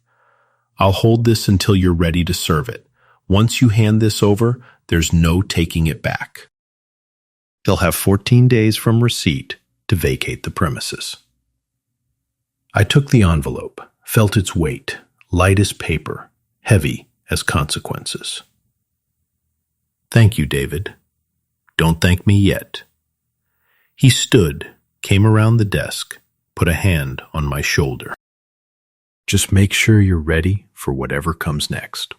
[SPEAKER 1] I'll hold this until you're ready to serve it. Once you hand this over, there's no taking it back. They'll have 14 days from receipt to vacate the premises. I took the envelope, felt its weight, light as paper, heavy as consequences. Thank you, David. Don't thank me yet. He stood, came around the desk, put a hand on my shoulder. Just make sure you're ready for whatever comes next.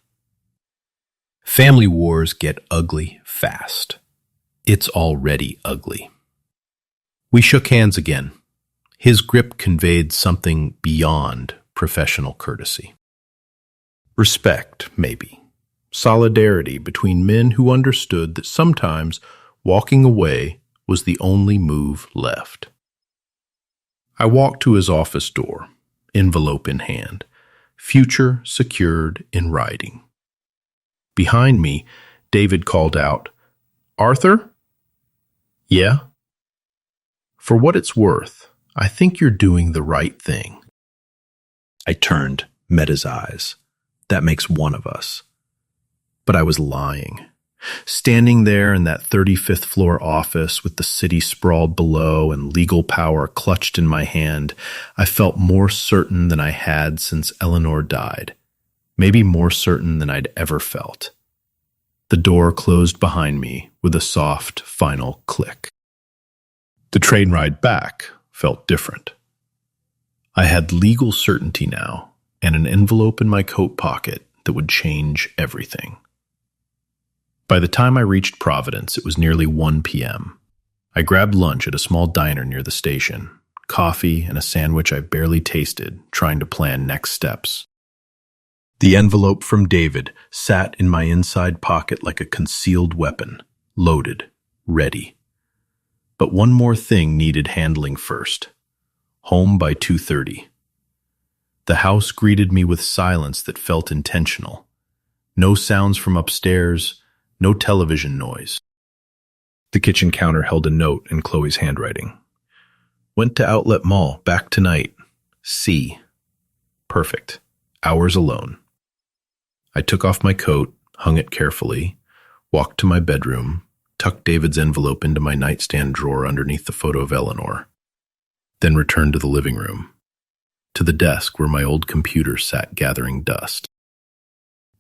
[SPEAKER 1] Family wars get ugly fast. It's already ugly. We shook hands again. His grip conveyed something beyond professional courtesy. Respect, maybe. Solidarity between men who understood that sometimes walking away was the only move left. I walked to his office door, envelope in hand, future secured in writing. Behind me, David called out, "Arthur?" "Yeah?" "For what it's worth, I think you're doing the right thing." I turned, met his eyes. That makes one of us. But I was lying. Standing there in that 35th floor office with the city sprawled below and legal power clutched in my hand, I felt more certain than I had since Eleanor died. Maybe more certain than I'd ever felt. The door closed behind me with a soft, final click. The train ride back felt different. I had legal certainty now and an envelope in my coat pocket that would change everything. By the time I reached Providence, it was nearly 1 p.m. I grabbed lunch at a small diner near the station, coffee and a sandwich I barely tasted, trying to plan next steps. The envelope from David sat in my inside pocket like a concealed weapon, loaded, ready. But one more thing needed handling first. Home by 2:30. The house greeted me with silence that felt intentional. No sounds from upstairs, no television noise. The kitchen counter held a note in Chloe's handwriting. Went to Outlet Mall, back tonight. C. Perfect. Hours alone. I took off my coat, hung it carefully, walked to my bedroom, tucked David's envelope into my nightstand drawer underneath the photo of Eleanor, then returned to the living room, to the desk where my old computer sat gathering dust.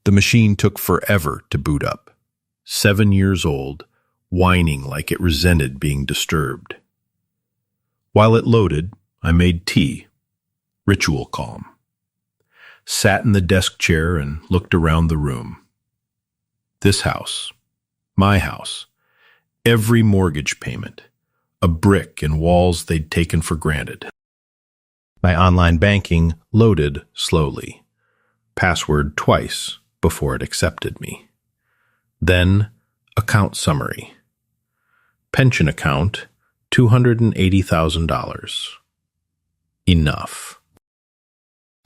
[SPEAKER 1] The machine took forever to boot up. 7 years old, whining like it resented being disturbed. While it loaded, I made tea, Ritual calm. Sat in the desk chair and looked around the room. This house, my house, every mortgage payment, a brick and walls they'd taken for granted. My online banking loaded slowly, password twice before it accepted me. Then, account summary. Pension account, $280,000. Enough.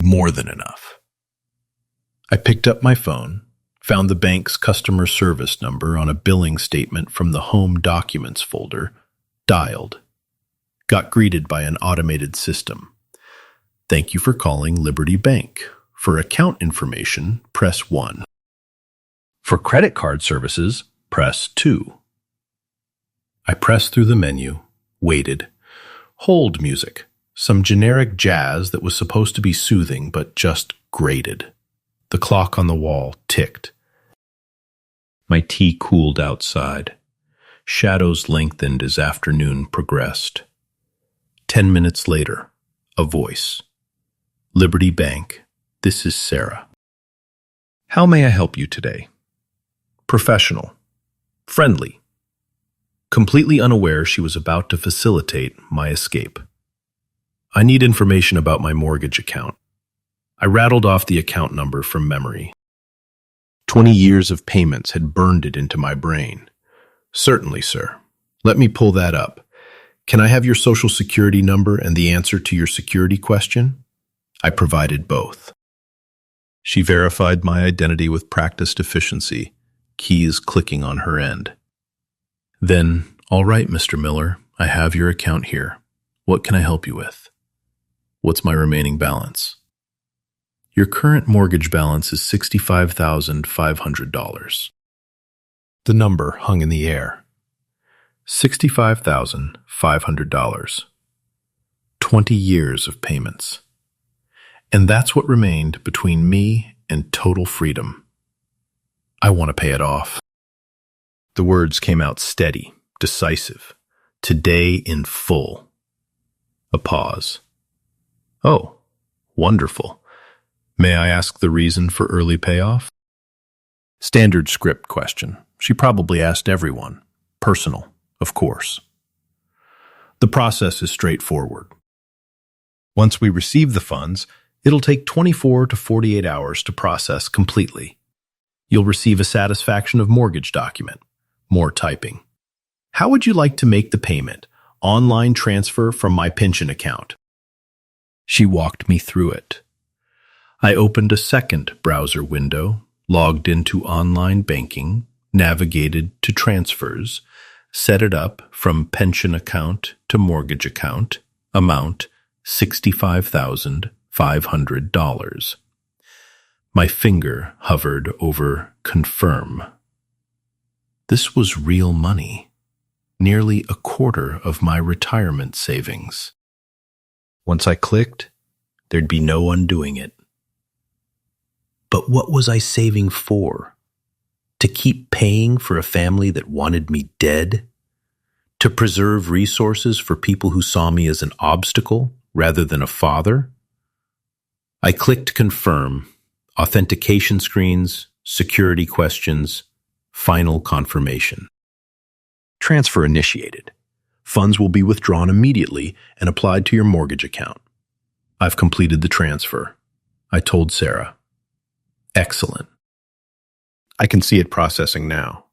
[SPEAKER 1] More than enough. I picked up my phone, found the bank's customer service number on a billing statement from the Home Documents folder, dialed. Got greeted by an automated system. Thank you for calling Liberty Bank. For account information, press 1. For credit card services, press 2. I pressed through the menu, waited. Hold music. Some generic jazz that was supposed to be soothing but just grated. The clock on the wall ticked. My tea cooled outside. Shadows lengthened as afternoon progressed. 10 minutes later, a voice. Liberty Bank, this is Sarah. How may I help you today? Professional. Friendly. Completely unaware she was about to facilitate my escape. I need information about my mortgage account. I rattled off the account number from memory. 20 years of payments had burned it into my brain. Certainly, sir. Let me pull that up. Can I have your social security number and the answer to your security question? I provided both. She verified my identity with practiced efficiency, keys clicking on her end. Then, all right, Mr. Miller, I have your account here. What can I help you with? What's my remaining balance? Your current mortgage balance is $65,500. The number hung in the air. $65,500. 20 years of payments. And that's what remained between me and total freedom. I want to pay it off. The words came out steady, decisive. Today in full. A pause. Oh, wonderful. May I ask the reason for early payoff? Standard script question. She probably asked everyone. Personal, of course. The process is straightforward. Once we receive the funds, it'll take 24 to 48 hours to process completely. You'll receive a satisfaction of mortgage document. More typing. How would you like to make the payment? Online transfer from my pension account. She walked me through it. I opened a second browser window, logged into online banking, navigated to transfers, set it up from pension account to mortgage account, amount $65,500. My finger hovered over confirm. This was real money, nearly a quarter of my retirement savings. Once I clicked, there'd be no undoing it. But what was I saving for? To keep paying for a family that wanted me dead? To preserve resources for people who saw me as an obstacle rather than a father? I clicked confirm, authentication screens, security questions, final confirmation. Transfer initiated. Funds will be withdrawn immediately and applied to your mortgage account. I've completed the transfer, I told Sarah. Excellent. I can see it processing now.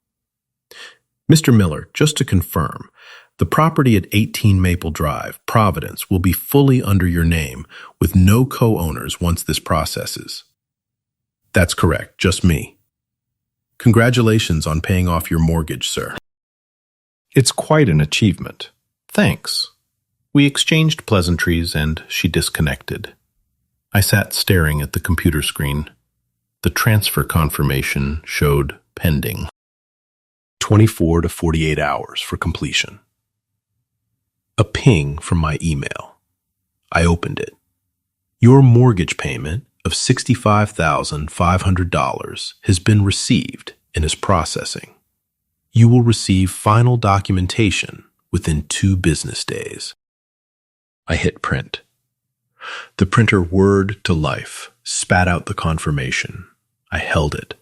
[SPEAKER 1] Mr. Miller, just to confirm, the property at 18 Maple Drive, Providence, will be fully under your name with no co-owners once this processes. That's correct, just me. Congratulations on paying off your mortgage, sir. It's quite an achievement. Thanks. We exchanged pleasantries and she disconnected. I sat staring at the computer screen. The transfer confirmation showed pending. 24 to 48 hours for completion. A ping from my email. I opened it. Your mortgage payment of $65,500 has been received and is processing. You will receive final documentation within 2 business days. I hit print. The printer whirred to life, spat out the confirmation. I held it,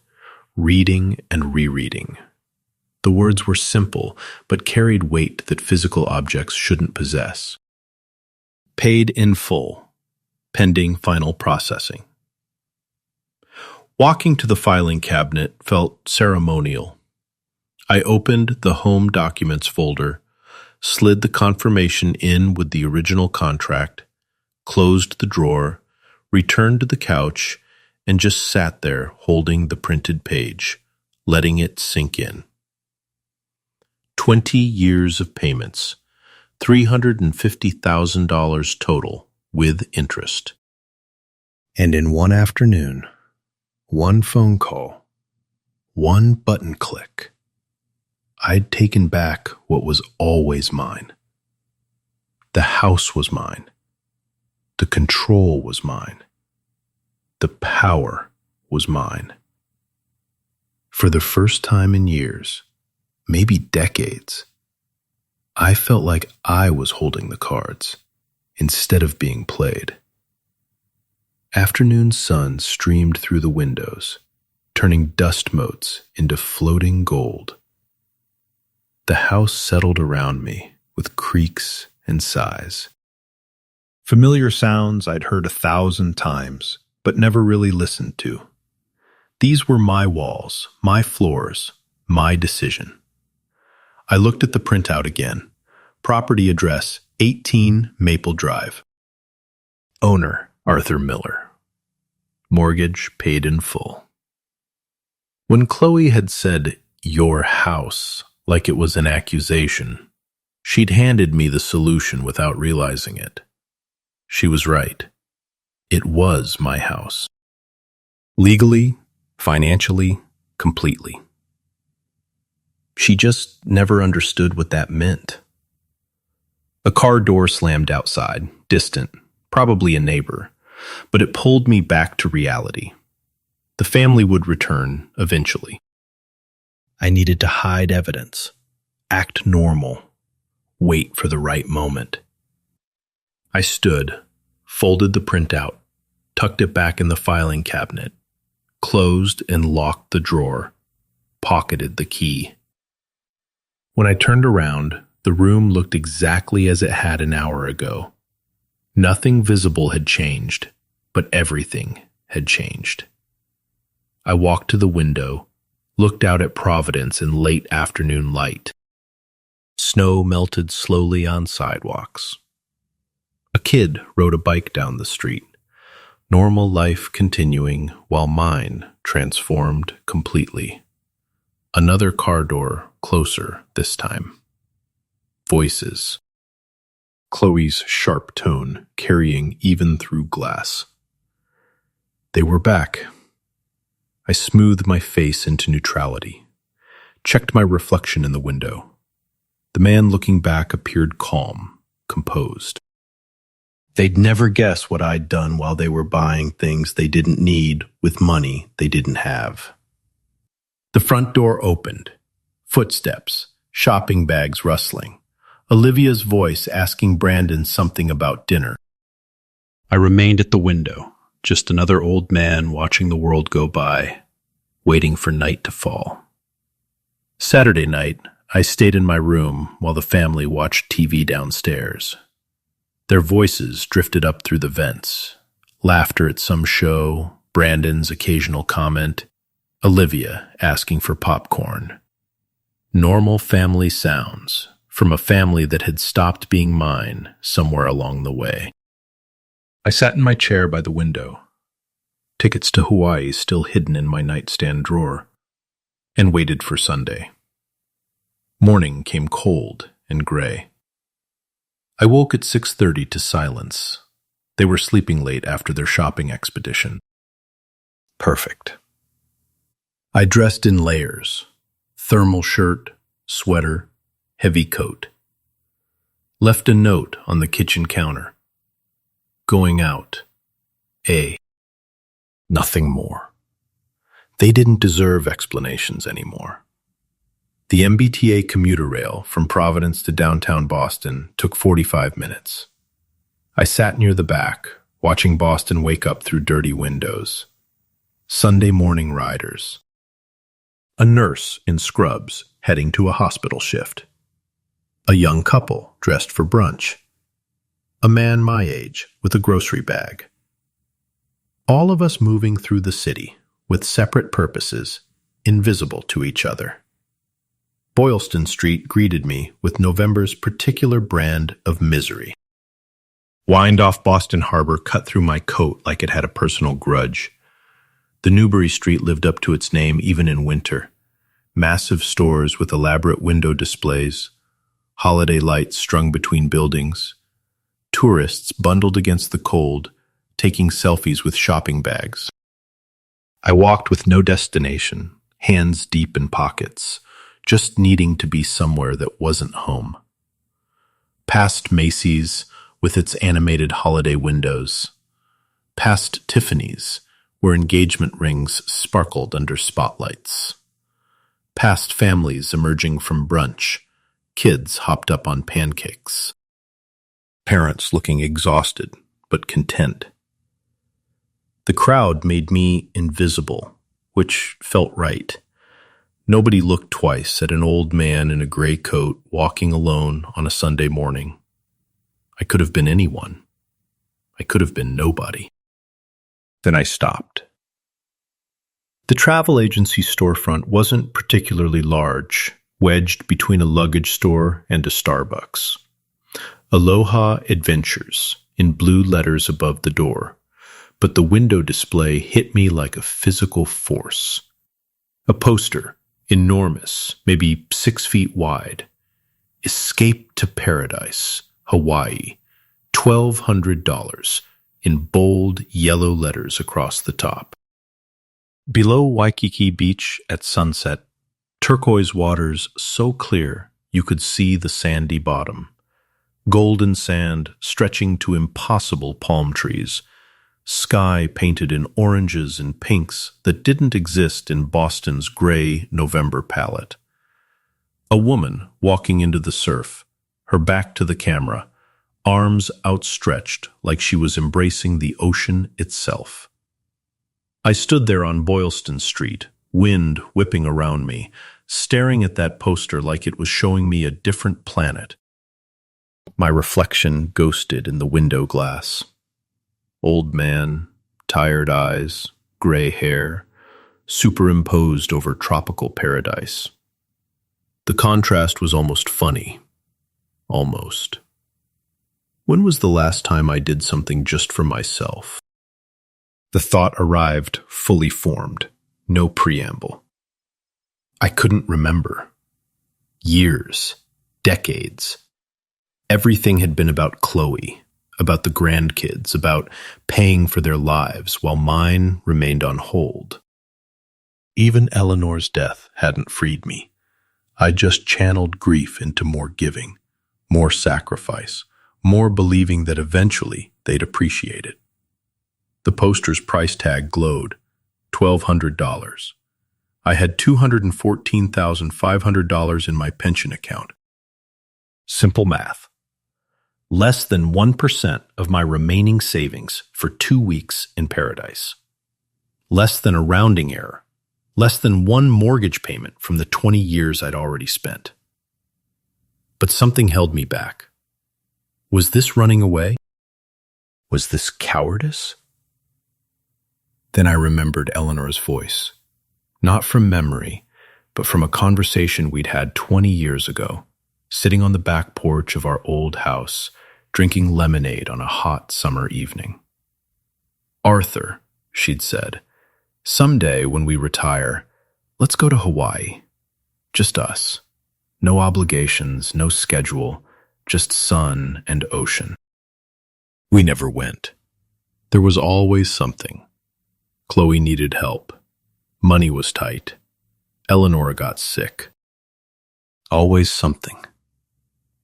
[SPEAKER 1] reading and rereading. The words were simple, but carried weight that physical objects shouldn't possess. Paid in full, pending final processing. Walking to the filing cabinet felt ceremonial. I opened the Home Documents folder, slid the confirmation in with the original contract, closed the drawer, returned to the couch, and just sat there holding the printed page, letting it sink in. 20 years of payments, $350,000 total with interest. And in one afternoon, one phone call, one button click, I'd taken back what was always mine. The house was mine. The control was mine. The power was mine. For the first time in years, maybe decades, I felt like I was holding the cards instead of being played. Afternoon sun streamed through the windows, turning dust motes into floating gold. The house settled around me with creaks and sighs. Familiar sounds I'd heard 1,000 times, but never really listened to. These were my walls, my floors, my decision. I looked at the printout again. Property address, 18 Maple Drive. Owner, Arthur Miller. Mortgage paid in full. When Chloe had said, "your house," like it was an accusation, she'd handed me the solution without realizing it. She was right. It was my house. Legally, financially, completely. She just never understood what that meant. A car door slammed outside, distant, probably a neighbor, but it pulled me back to reality. The family would return eventually. I needed to hide evidence, act normal, wait for the right moment. I stood, folded the printout, tucked it back in the filing cabinet, closed and locked the drawer, pocketed the key. When I turned around, the room looked exactly as it had an hour ago. Nothing visible had changed, but everything had changed. I walked to the window, looked out at Providence in late afternoon light. Snow melted slowly on sidewalks. A kid rode a bike down the street, normal life continuing while mine transformed completely. Another car door closer this time. Voices. Chloe's sharp tone carrying even through glass. They were back. I smoothed my face into neutrality, checked my reflection in the window. The man looking back appeared calm, composed. They'd never guess what I'd done while they were buying things they didn't need with money they didn't have. The front door opened. Footsteps, shopping bags rustling. Olivia's voice asking Brandon something about dinner. I remained at the window, just another old man watching the world go by, waiting for night to fall. Saturday night, I stayed in my room while the family watched TV downstairs. Their voices drifted up through the vents, laughter at some show, Brandon's occasional comment, Olivia asking for popcorn. Normal family sounds from a family that had stopped being mine somewhere along the way. I sat in my chair by the window, tickets to Hawaii still hidden in my nightstand drawer, and waited for Sunday. Morning came cold and gray. I woke at 6:30 to silence. They were sleeping late after their shopping expedition. Perfect. I dressed in layers, thermal shirt, sweater, heavy coat. Left a note on the kitchen counter. Going out. Nothing more. They didn't deserve explanations anymore. The MBTA commuter rail from Providence to downtown Boston took 45 minutes. I sat near the back, watching Boston wake up through dirty windows. Sunday morning riders. A nurse in scrubs heading to a hospital shift. A young couple dressed for brunch. A man my age with a grocery bag. All of us moving through the city with separate purposes, invisible to each other. Boylston Street greeted me with November's particular brand of misery. Wind off Boston Harbor cut through my coat like it had a personal grudge. The Newbury Street lived up to its name even in winter. Massive stores with elaborate window displays, holiday lights strung between buildings, tourists bundled against the cold, taking selfies with shopping bags. I walked with no destination, hands deep in pockets, just needing to be somewhere that wasn't home. Past Macy's with its animated holiday windows. Past Tiffany's, where engagement rings sparkled under spotlights. Past families emerging from brunch, kids hopped up on pancakes. Parents looking exhausted but content. The crowd made me invisible, which felt right. Nobody looked twice at an old man in a gray coat walking alone on a Sunday morning. I could have been anyone. I could have been nobody. Then I stopped. The travel agency storefront wasn't particularly large, wedged between a luggage store and a Starbucks. Aloha Adventures in blue letters above the door, but the window display hit me like a physical force. A poster, enormous, maybe 6 feet wide. Escape to Paradise, Hawaii, $1,200, in bold yellow letters across the top. Below Waikiki Beach at sunset, turquoise waters so clear you could see the sandy bottom. Golden sand stretching to impossible palm trees. Sky painted in oranges and pinks that didn't exist in Boston's gray November palette. A woman walking into the surf, her back to the camera, arms outstretched like she was embracing the ocean itself. I stood there on Boylston Street, wind whipping around me, staring at that poster like it was showing me a different planet. My reflection ghosted in the window glass. Old man, tired eyes, gray hair, superimposed over tropical paradise. The contrast was almost funny. Almost. When was the last time I did something just for myself? The thought arrived fully formed, no preamble. I couldn't remember. Years, decades. Everything had been about Chloe, about the grandkids, about paying for their lives while mine remained on hold. Even Eleanor's death hadn't freed me. I just channeled grief into more giving, more sacrifice, more believing that eventually they'd appreciate it. The poster's price tag glowed, $1,200. I had $214,500 in my pension account. Simple math. Less than 1% of my remaining savings for 2 weeks in paradise. Less than a rounding error. Less than one mortgage payment from the 20 years I'd already spent. But something held me back. Was this running away? Was this cowardice? Then I remembered Eleanor's voice. Not from memory, but from a conversation we'd had 20 years ago, sitting on the back porch of our old house, drinking lemonade on a hot summer evening. Arthur, she'd said, someday when we retire, let's go to Hawaii. Just us. No obligations, no schedule, just sun and ocean. We never went. There was always something. Chloe needed help. Money was tight. Eleanor got sick. Always something.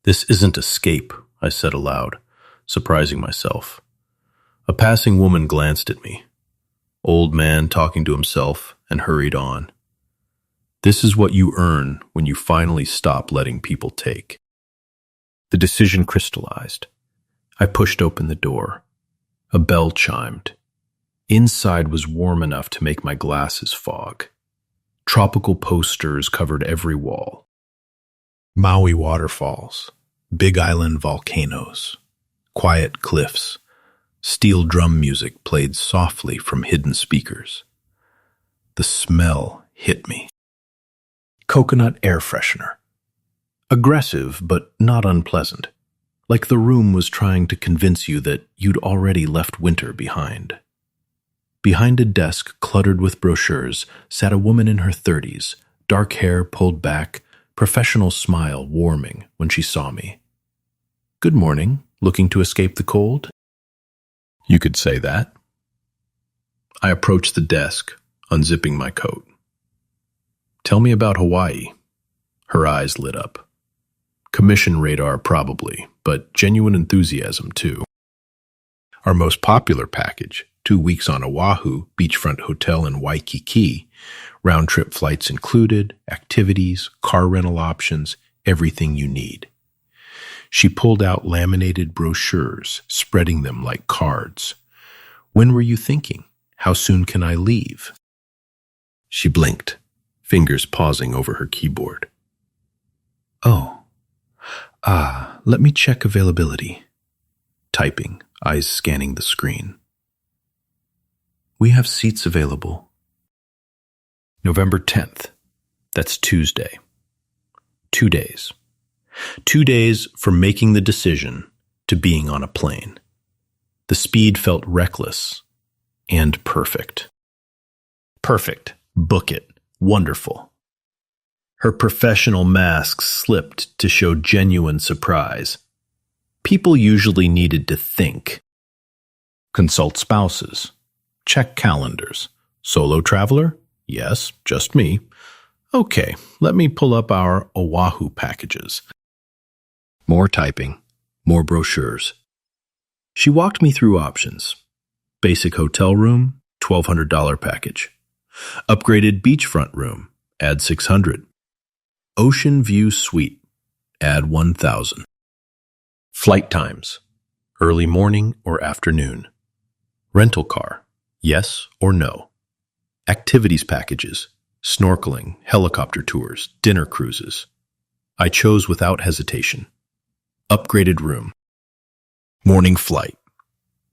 [SPEAKER 1] This isn't escape, I said aloud, surprising myself. A passing woman glanced at me. Old man talking to himself, and hurried on. This is what you earn when you finally stop letting people take. The decision crystallized. I pushed open the door. A bell chimed. Inside was warm enough to make my glasses fog. Tropical posters covered every wall. Maui waterfalls, Big Island volcanoes, quiet cliffs, steel drum music played softly from hidden speakers. The smell hit me. Coconut air freshener. Aggressive, but not unpleasant. Like the room was trying to convince you that you'd already left winter behind. Behind a desk cluttered with brochures sat a woman in her 30s, dark hair pulled back, professional smile warming when she saw me. "Good morning, looking to escape the cold?" You could say that. I approached the desk, unzipping my coat. "Tell me about Hawaii." Her eyes lit up. Commission radar probably, but genuine enthusiasm too. Our most popular package, 2 weeks on Oahu, beachfront hotel in Waikiki, round-trip flights included, activities, car rental options, everything you need. She pulled out laminated brochures, spreading them like cards. "When were you thinking? How soon can I leave?" She blinked, fingers pausing over her keyboard. Let me check availability." Typing, eyes scanning the screen. "We have seats available." November 10th. That's Tuesday. 2 days. 2 days from making the decision to being on a plane. The speed felt reckless and perfect. Perfect. Book it. Wonderful. Her professional mask slipped to show genuine surprise. People usually needed to think. Consult spouses. Check calendars. Solo traveler? Yes, just me. Okay, let me pull up our Oahu packages. More typing, more brochures. She walked me through options. Basic hotel room, $1,200 package. Upgraded beachfront room, add $600. Ocean view suite, add $1,000. Flight times, early morning or afternoon. Rental car, yes or no. Activities packages, snorkeling, helicopter tours, dinner cruises. I chose without hesitation. Upgraded room. Morning flight,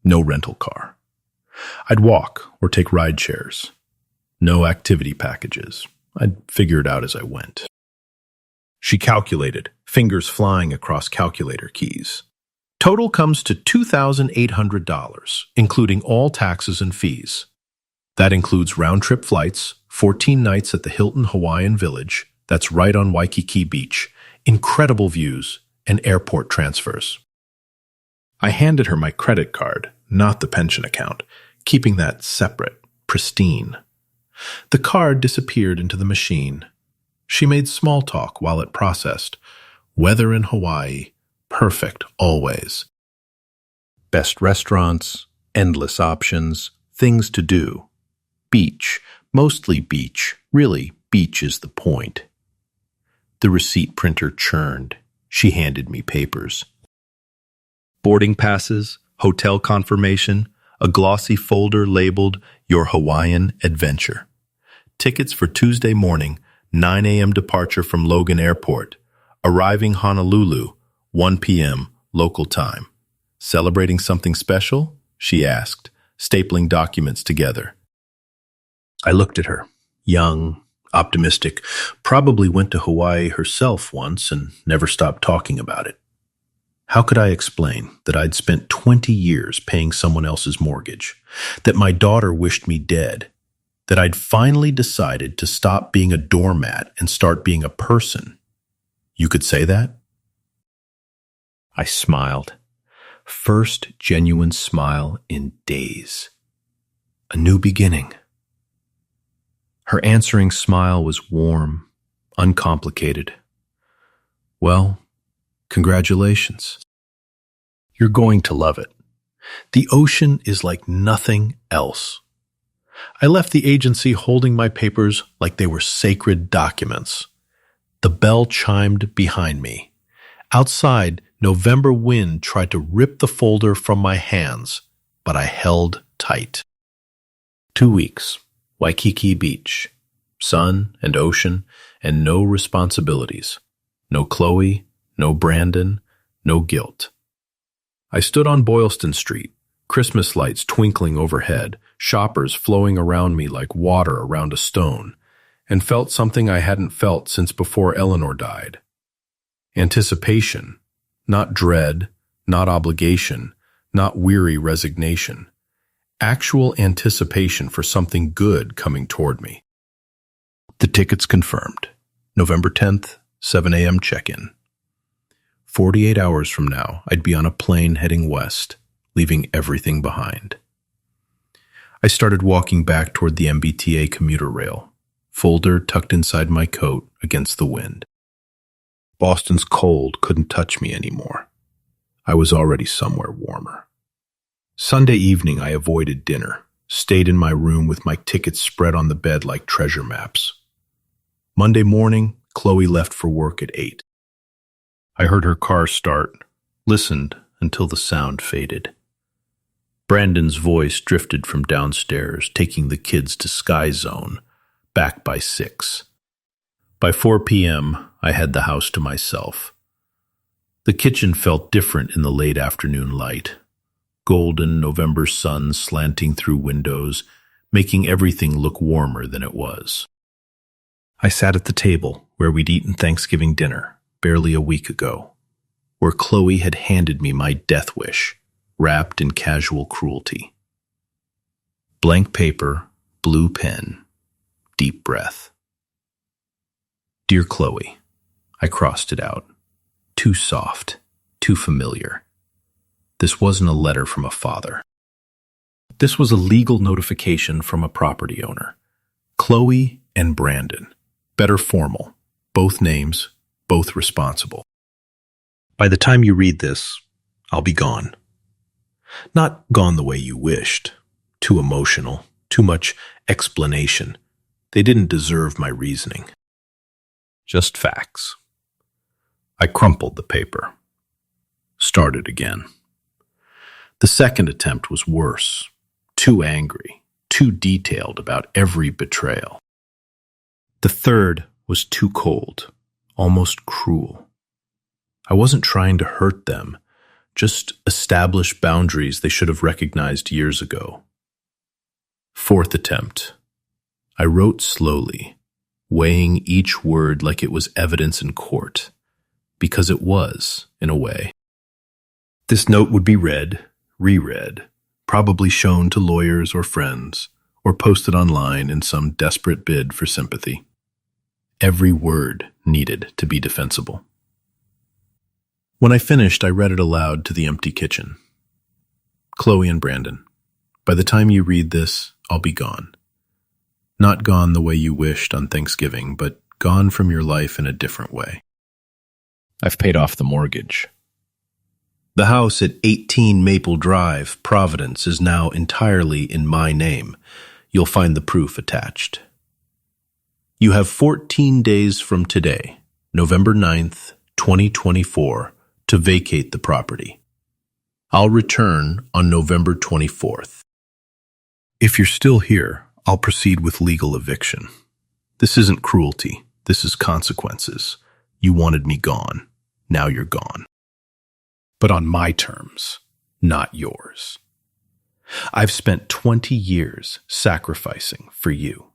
[SPEAKER 1] no rental car. I'd walk or take ride shares. No activity packages. I'd figure it out as I went. She calculated, fingers flying across calculator keys. Total comes to $2,800, including all taxes and fees. That includes round-trip flights, 14 nights at the Hilton Hawaiian Village, that's right on Waikiki Beach, incredible views, and airport transfers. I handed her my credit card, not the pension account, keeping that separate, pristine. The card disappeared into the machine. She made small talk while it processed. Weather in Hawaii, perfect always. Best restaurants, endless options, things to do. Beach, mostly beach. Really, beach is the point. The receipt printer churned. She handed me papers. Boarding passes, hotel confirmation, a glossy folder labeled Your Hawaiian Adventure. Tickets for Tuesday morning, 9 a.m. departure from Logan Airport. Arriving Honolulu, 1 p.m. local time. Celebrating something special? She asked, stapling documents together. I looked at her, young, optimistic, probably went to Hawaii herself once and never stopped talking about it. How could I explain that I'd spent 20 years paying someone else's mortgage, that my daughter wished me dead, that I'd finally decided to stop being a doormat and start being a person? You could say that? I smiled. First genuine smile in days. A new beginning. Her answering smile was warm, uncomplicated. Well, congratulations. You're going to love it. The ocean is like nothing else. I left the agency holding my papers like they were sacred documents. The bell chimed behind me. Outside, November wind tried to rip the folder from my hands, but I held tight. 2 weeks, Waikiki Beach, sun and ocean, and no responsibilities. No Chloe, no Brandon, no guilt. I stood on Boylston Street, Christmas lights twinkling overhead, shoppers flowing around me like water around a stone, and felt something I hadn't felt since before Eleanor died. Anticipation, not dread, not obligation, not weary resignation. Actual anticipation for something good coming toward me. The tickets confirmed. November 10th, 7 a.m. check-in. 48 hours from now, I'd be on a plane heading west, leaving everything behind. I started walking back toward the MBTA commuter rail, folder tucked inside my coat against the wind. Boston's cold couldn't touch me anymore. I was already somewhere warmer. Sunday evening, I avoided dinner, stayed in my room with my tickets spread on the bed like treasure maps. Monday morning, Chloe left for work at 8. I heard her car start, listened until the sound faded. Brandon's voice drifted from downstairs, taking the kids to Sky Zone, back by 6. By 4 p.m., I had the house to myself. The kitchen felt different in the late afternoon light. Golden November sun slanting through windows, making everything look warmer than it was. I sat at the table where we'd eaten Thanksgiving dinner barely a week ago, where Chloe had handed me my death wish, wrapped in casual cruelty. Blank paper, blue pen, deep breath. Dear Chloe, I crossed it out. Too soft, too familiar. This wasn't a letter from a father. This was a legal notification from a property owner. Chloe and Brandon. Better formal. Both names, both responsible. By the time you read this, I'll be gone. Not gone the way you wished. Too emotional, too much explanation. They didn't deserve my reasoning. Just facts. I crumpled the paper. Started again. The second attempt was worse. Too angry, too detailed about every betrayal. The third was too cold, almost cruel. I wasn't trying to hurt them, just establish boundaries they should have recognized years ago. Fourth attempt. I wrote slowly, weighing each word like it was evidence in court, because it was, in a way. This note would be read, reread, probably shown to lawyers or friends, or posted online in some desperate bid for sympathy. Every word needed to be defensible. When I finished, I read it aloud to the empty kitchen. Chloe and Brandon, by the time you read this, I'll be gone. Not gone the way you wished on Thanksgiving, but gone from your life in a different way. I've paid off the mortgage. The house at 18 Maple Drive, Providence, is now entirely in my name. You'll find the proof attached. You have 14 days from today, November 9th, 2024, to vacate the property. I'll return on November 24th. If you're still here, I'll proceed with legal eviction. This isn't cruelty. This is consequences. You wanted me gone. Now you're gone. But on my terms, not yours. I've spent 20 years sacrificing for you.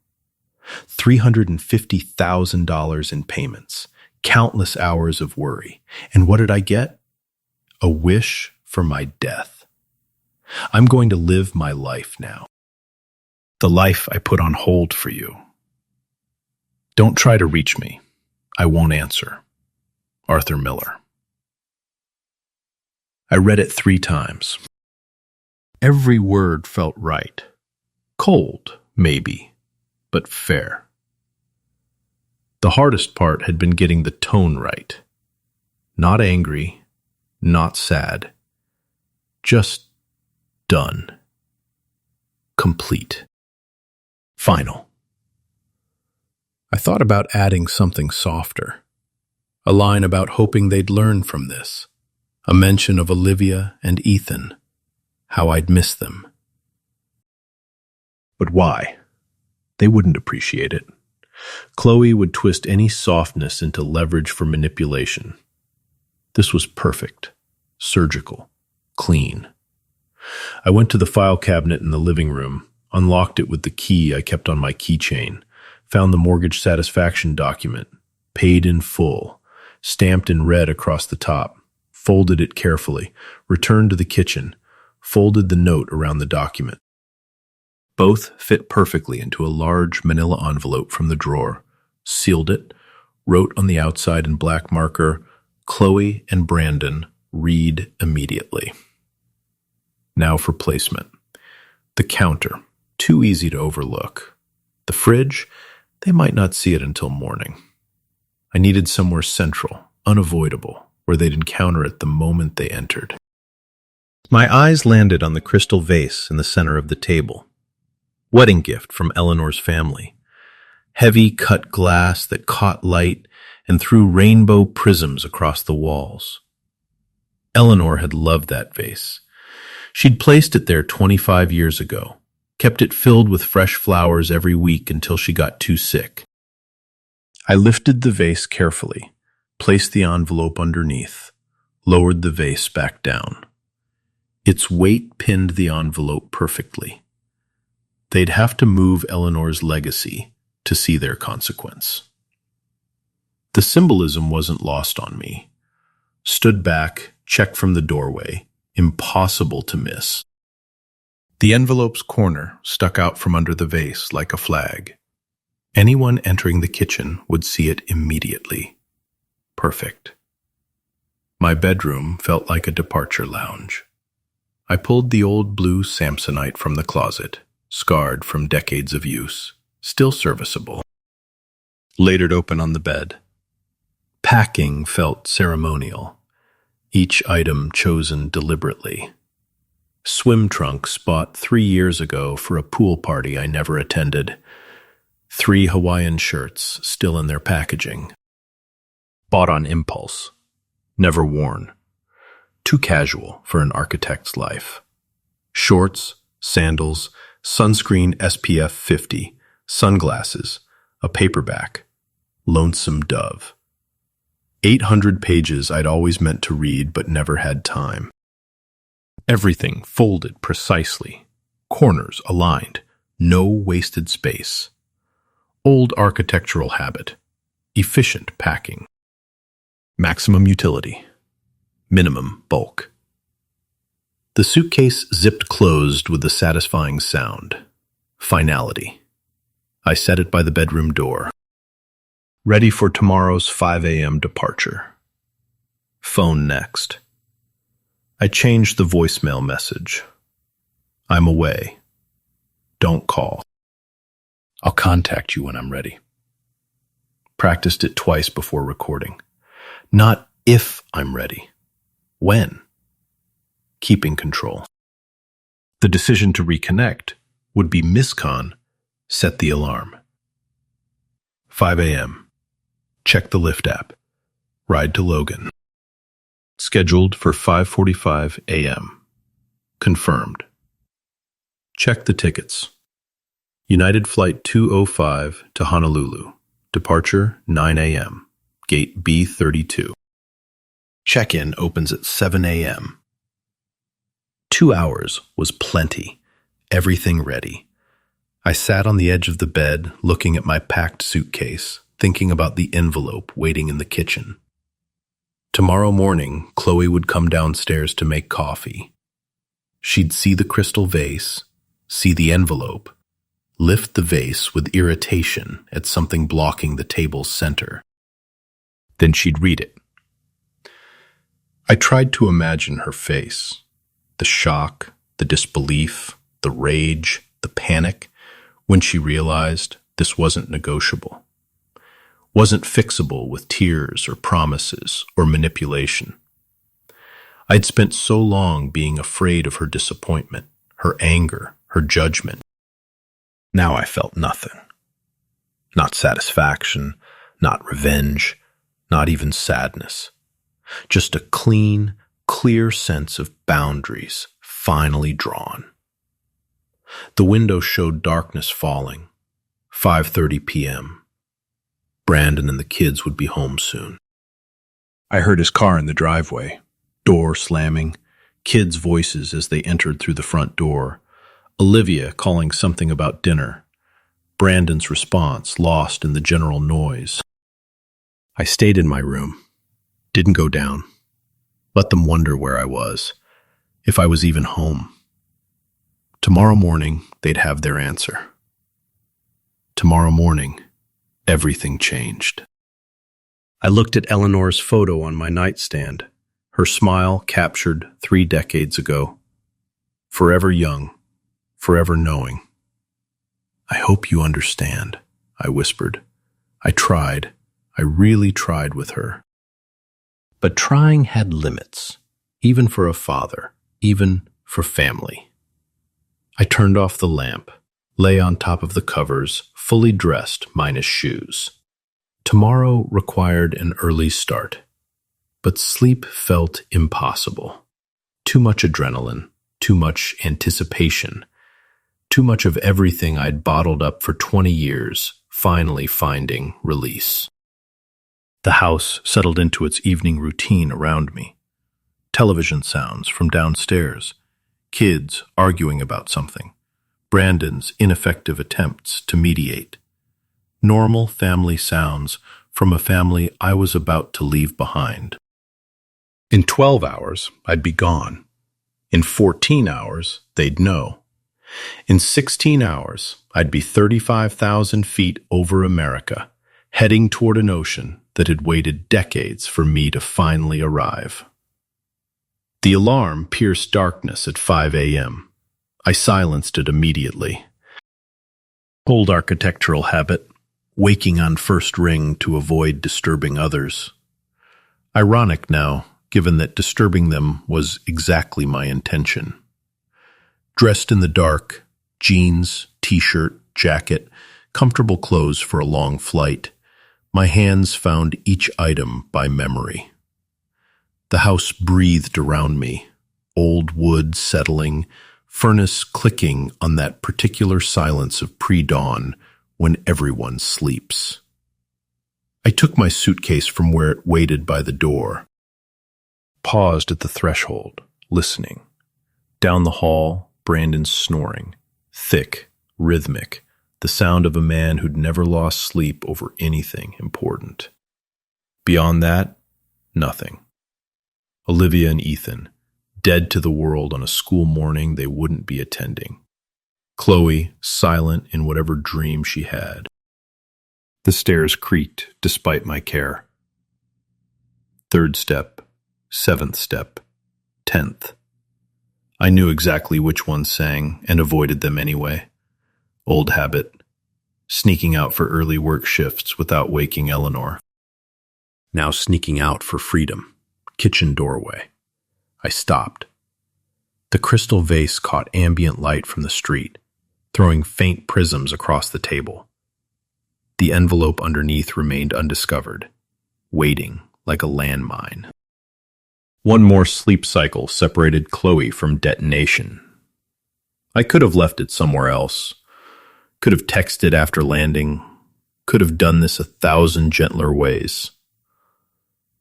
[SPEAKER 1] $350,000 in payments, countless hours of worry. And what did I get? A wish for my death. I'm going to live my life now. The life I put on hold for you. Don't try to reach me. I won't answer. Arthur Miller. I read it 3 times. Every word felt right. Cold, maybe, but fair. The hardest part had been getting the tone right. Not angry, not sad. Just done. Complete. Final. I thought about adding something softer. A line about hoping they'd learn from this. A mention of Olivia and Ethan. how I'd miss them. But why? They wouldn't appreciate it. Chloe would twist any softness into leverage for manipulation. This was perfect, surgical, clean. I went to the file cabinet in the living room, unlocked it with the key I kept on my keychain, found the mortgage satisfaction document, paid in full, stamped in red across the top, folded it carefully, returned to the kitchen, folded the note around the document. Both fit perfectly into a large manila envelope from the drawer, sealed it, wrote on the outside in black marker, "Chloe and Brandon, read immediately." Now for placement. The counter, too easy to overlook. The fridge, they might not see it until morning. I needed somewhere central, unavoidable, where they'd encounter it the moment they entered. My eyes landed on the crystal vase in the center of the table. Wedding gift from Eleanor's family. Heavy cut glass that caught light and threw rainbow prisms across the walls. Eleanor had loved that vase. She'd placed it there 25 years ago, kept it filled with fresh flowers every week until she got too sick. I lifted the vase carefully, placed the envelope underneath, lowered the vase back down. Its weight pinned the envelope perfectly. They'd have to move Eleanor's legacy to see their consequence. The symbolism wasn't lost on me. Stood back, checked from the doorway, impossible to miss. The envelope's corner stuck out from under the vase like a flag. Anyone entering the kitchen would see it immediately. Perfect. My bedroom felt like a departure lounge. I pulled the old blue Samsonite from the closet, scarred from decades of use, still serviceable. Laid it open on the bed. Packing felt ceremonial, each item chosen deliberately. Swim trunks bought 3 years ago for a pool party I never attended. 3 Hawaiian shirts still in their packaging. Bought on impulse. Never worn. Too casual for an architect's life. Shorts, sandals, sunscreen SPF 50, sunglasses, a paperback, Lonesome Dove. 800 pages I'd always meant to read but never had time. Everything folded precisely, corners aligned, no wasted space. Old architectural habit, efficient packing. Maximum utility, minimum bulk. The suitcase zipped closed with a satisfying sound. Finality. I set it by the bedroom door. Ready for tomorrow's 5 a.m. departure. Phone next. I changed the voicemail message. I'm away. Don't call. I'll contact you when I'm ready. Practiced it twice before recording. Not if I'm ready. When? Keeping control. The decision to reconnect would be miscon, set the alarm. 5 a.m. Check the Lyft app. Ride to Logan. Scheduled for 5:45 a.m. Confirmed. Check the tickets. United Flight 205 to Honolulu. Departure 9 a.m. Gate B32. Check-in opens at 7 a.m. 2 hours was plenty. Everything ready. I sat on the edge of the bed, looking at my packed suitcase, thinking about the envelope waiting in the kitchen. Tomorrow morning, Chloe would come downstairs to make coffee. She'd see the crystal vase, see the envelope, lift the vase with irritation at something blocking the table's center. Then she'd read it. I tried to imagine her face, the shock, the disbelief, the rage, the panic, when she realized this wasn't negotiable. Wasn't fixable with tears or promises or manipulation. I'd spent so long being afraid of her disappointment, her anger, her judgment. Now I felt nothing. Not satisfaction, not revenge, not even sadness. Just a clean, clear sense of boundaries, finally drawn. The window showed darkness falling. 5:30 p.m. Brandon and the kids would be home soon. I heard his car in the driveway, door slamming, kids' voices as they entered through the front door, Olivia calling something about dinner, Brandon's response lost in the general noise. I stayed in my room, didn't go down, let them wonder where I was, if I was even home. Tomorrow morning, they'd have their answer. Tomorrow morning, everything changed. I looked at Eleanor's photo on my nightstand, her smile captured 3 decades ago. Forever young, forever knowing. I hope you understand, I whispered. I tried. I really tried with her. But trying had limits, even for a father, even for family. I turned off the lamp, lay on top of the covers, fully dressed minus shoes. Tomorrow required an early start, but sleep felt impossible. Too much adrenaline, too much anticipation, too much of everything I'd bottled up for 20 years, finally finding release. The house settled into its evening routine around me. Television sounds from downstairs, kids arguing about something, Brandon's ineffective attempts to mediate. Normal family sounds from a family I was about to leave behind. In 12 hours, I'd be gone. In 14 hours, they'd know. In 16 hours, I'd be 35,000 feet over America, heading toward an ocean that had waited decades for me to finally arrive. The alarm pierced darkness at 5 a.m. I silenced it immediately. Old architectural habit, waking on first ring to avoid disturbing others. Ironic now, given that disturbing them was exactly my intention. Dressed in the dark, jeans, t-shirt, jacket, comfortable clothes for a long flight, my hands found each item by memory. The house breathed around me, old wood settling, furnace clicking on that particular silence of pre-dawn when everyone sleeps. I took my suitcase from where it waited by the door, paused at the threshold, listening. Down the hall, Brandon snoring, thick, rhythmic, the sound of a man who'd never lost sleep over anything important. Beyond that, nothing. Olivia and Ethan, dead to the world on a school morning they wouldn't be attending. Chloe, silent in whatever dream she had. The stairs creaked despite my care. 3rd step, 7th step, 10th. I knew exactly which ones sang and avoided them anyway. Old habit, sneaking out for early work shifts without waking Eleanor. Now sneaking out for freedom, kitchen doorway. I stopped. The crystal vase caught ambient light from the street, throwing faint prisms across the table. The envelope underneath remained undiscovered, waiting like a landmine. One more sleep cycle separated Chloe from detonation. I could have left it somewhere else, could have texted after landing, could have done this 1,000 gentler ways.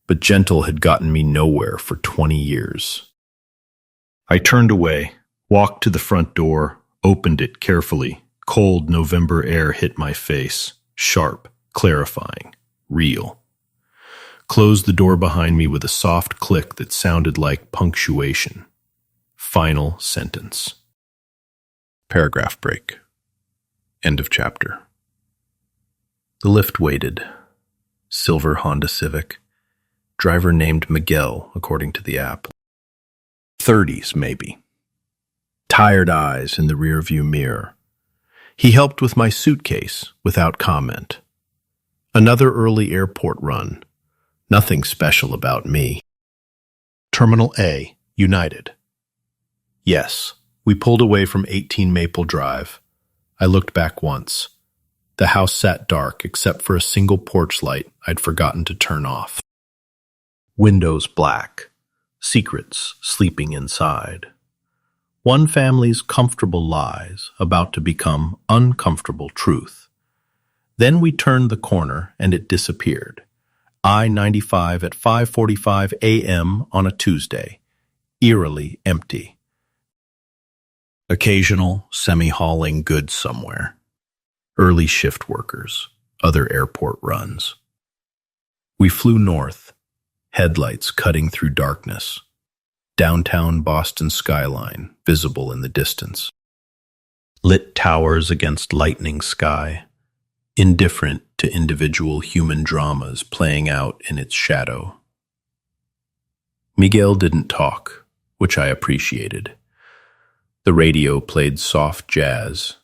[SPEAKER 1] But gentle had gotten me nowhere for 20 years. I turned away, walked to the front door, opened it carefully. Cold November air hit my face, sharp, clarifying, real. Closed the door behind me with a soft click that sounded like punctuation. Final sentence. Paragraph break. End of chapter. The lift waited. Silver Honda Civic. Driver named Miguel, according to the app. 30s, maybe. Tired eyes in the rearview mirror. He helped with my suitcase, without comment. Another early airport run. Nothing special about me. Terminal A, United. Yes, we pulled away from 18 Maple Drive. I looked back once. The house sat dark except for a single porch light I'd forgotten to turn off. Windows black. Secrets sleeping inside. One family's comfortable lies about to become uncomfortable truth. Then we turned the corner and it disappeared. I-95 at 5:45 a.m. on a Tuesday, eerily empty. Occasional semi-hauling goods somewhere. Early shift workers, other airport runs. We flew north, headlights cutting through darkness. Downtown Boston skyline visible in the distance. Lit towers against lightning sky, indifferent to individual human dramas playing out in its shadow. Miguel didn't talk, which I appreciated. The radio played soft jazz.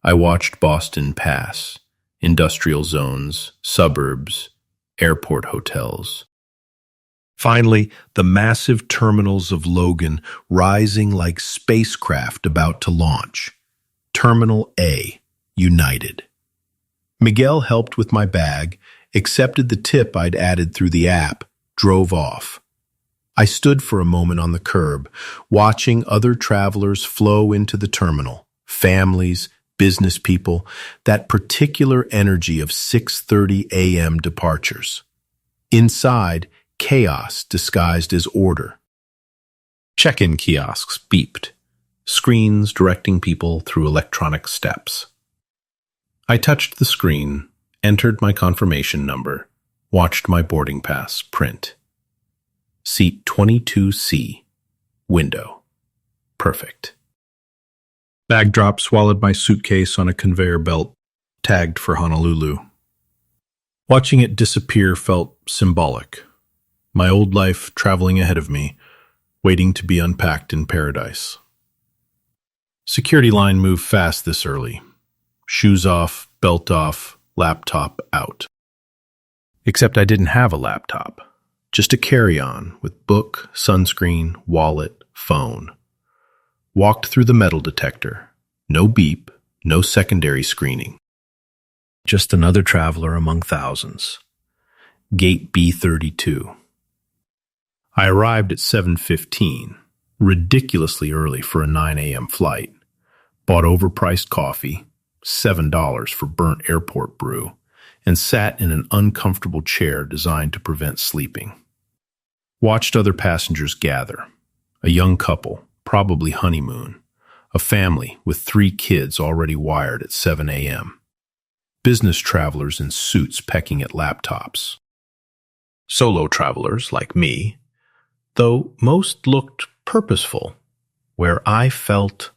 [SPEAKER 1] I watched Boston pass, industrial zones, suburbs, airport hotels. Finally, the massive terminals of Logan rising like spacecraft about to launch. Terminal A, United. Miguel helped with my bag, accepted the tip I'd added through the app, drove off. I stood for a moment on the curb, watching other travelers flow into the terminal, families, business people, that particular energy of 6:30 a.m. departures. Inside, chaos disguised as order. Check-in kiosks beeped, screens directing people through electronic steps. I touched the screen, entered my confirmation number, watched my boarding pass print. Seat 22C, window. Perfect. Bag drop swallowed my suitcase on a conveyor belt, tagged for Honolulu. Watching it disappear felt symbolic. My old life traveling ahead of me, waiting to be unpacked in paradise. Security line moved fast this early. Shoes off, belt off, laptop out. Except I didn't have a laptop, just a carry-on with book, sunscreen, wallet, phone. Walked through the metal detector. No beep, no secondary screening. Just another traveler among thousands. Gate B32. I arrived at 7:15, ridiculously early for a 9 a.m. flight. Bought overpriced coffee, $7 for burnt airport brew, and sat in an uncomfortable chair designed to prevent sleeping. Watched other passengers gather. A young couple, probably honeymoon. A family with 3 kids already wired at 7 a.m. Business travelers in suits pecking at laptops. Solo travelers like me, though most looked purposeful, where I felt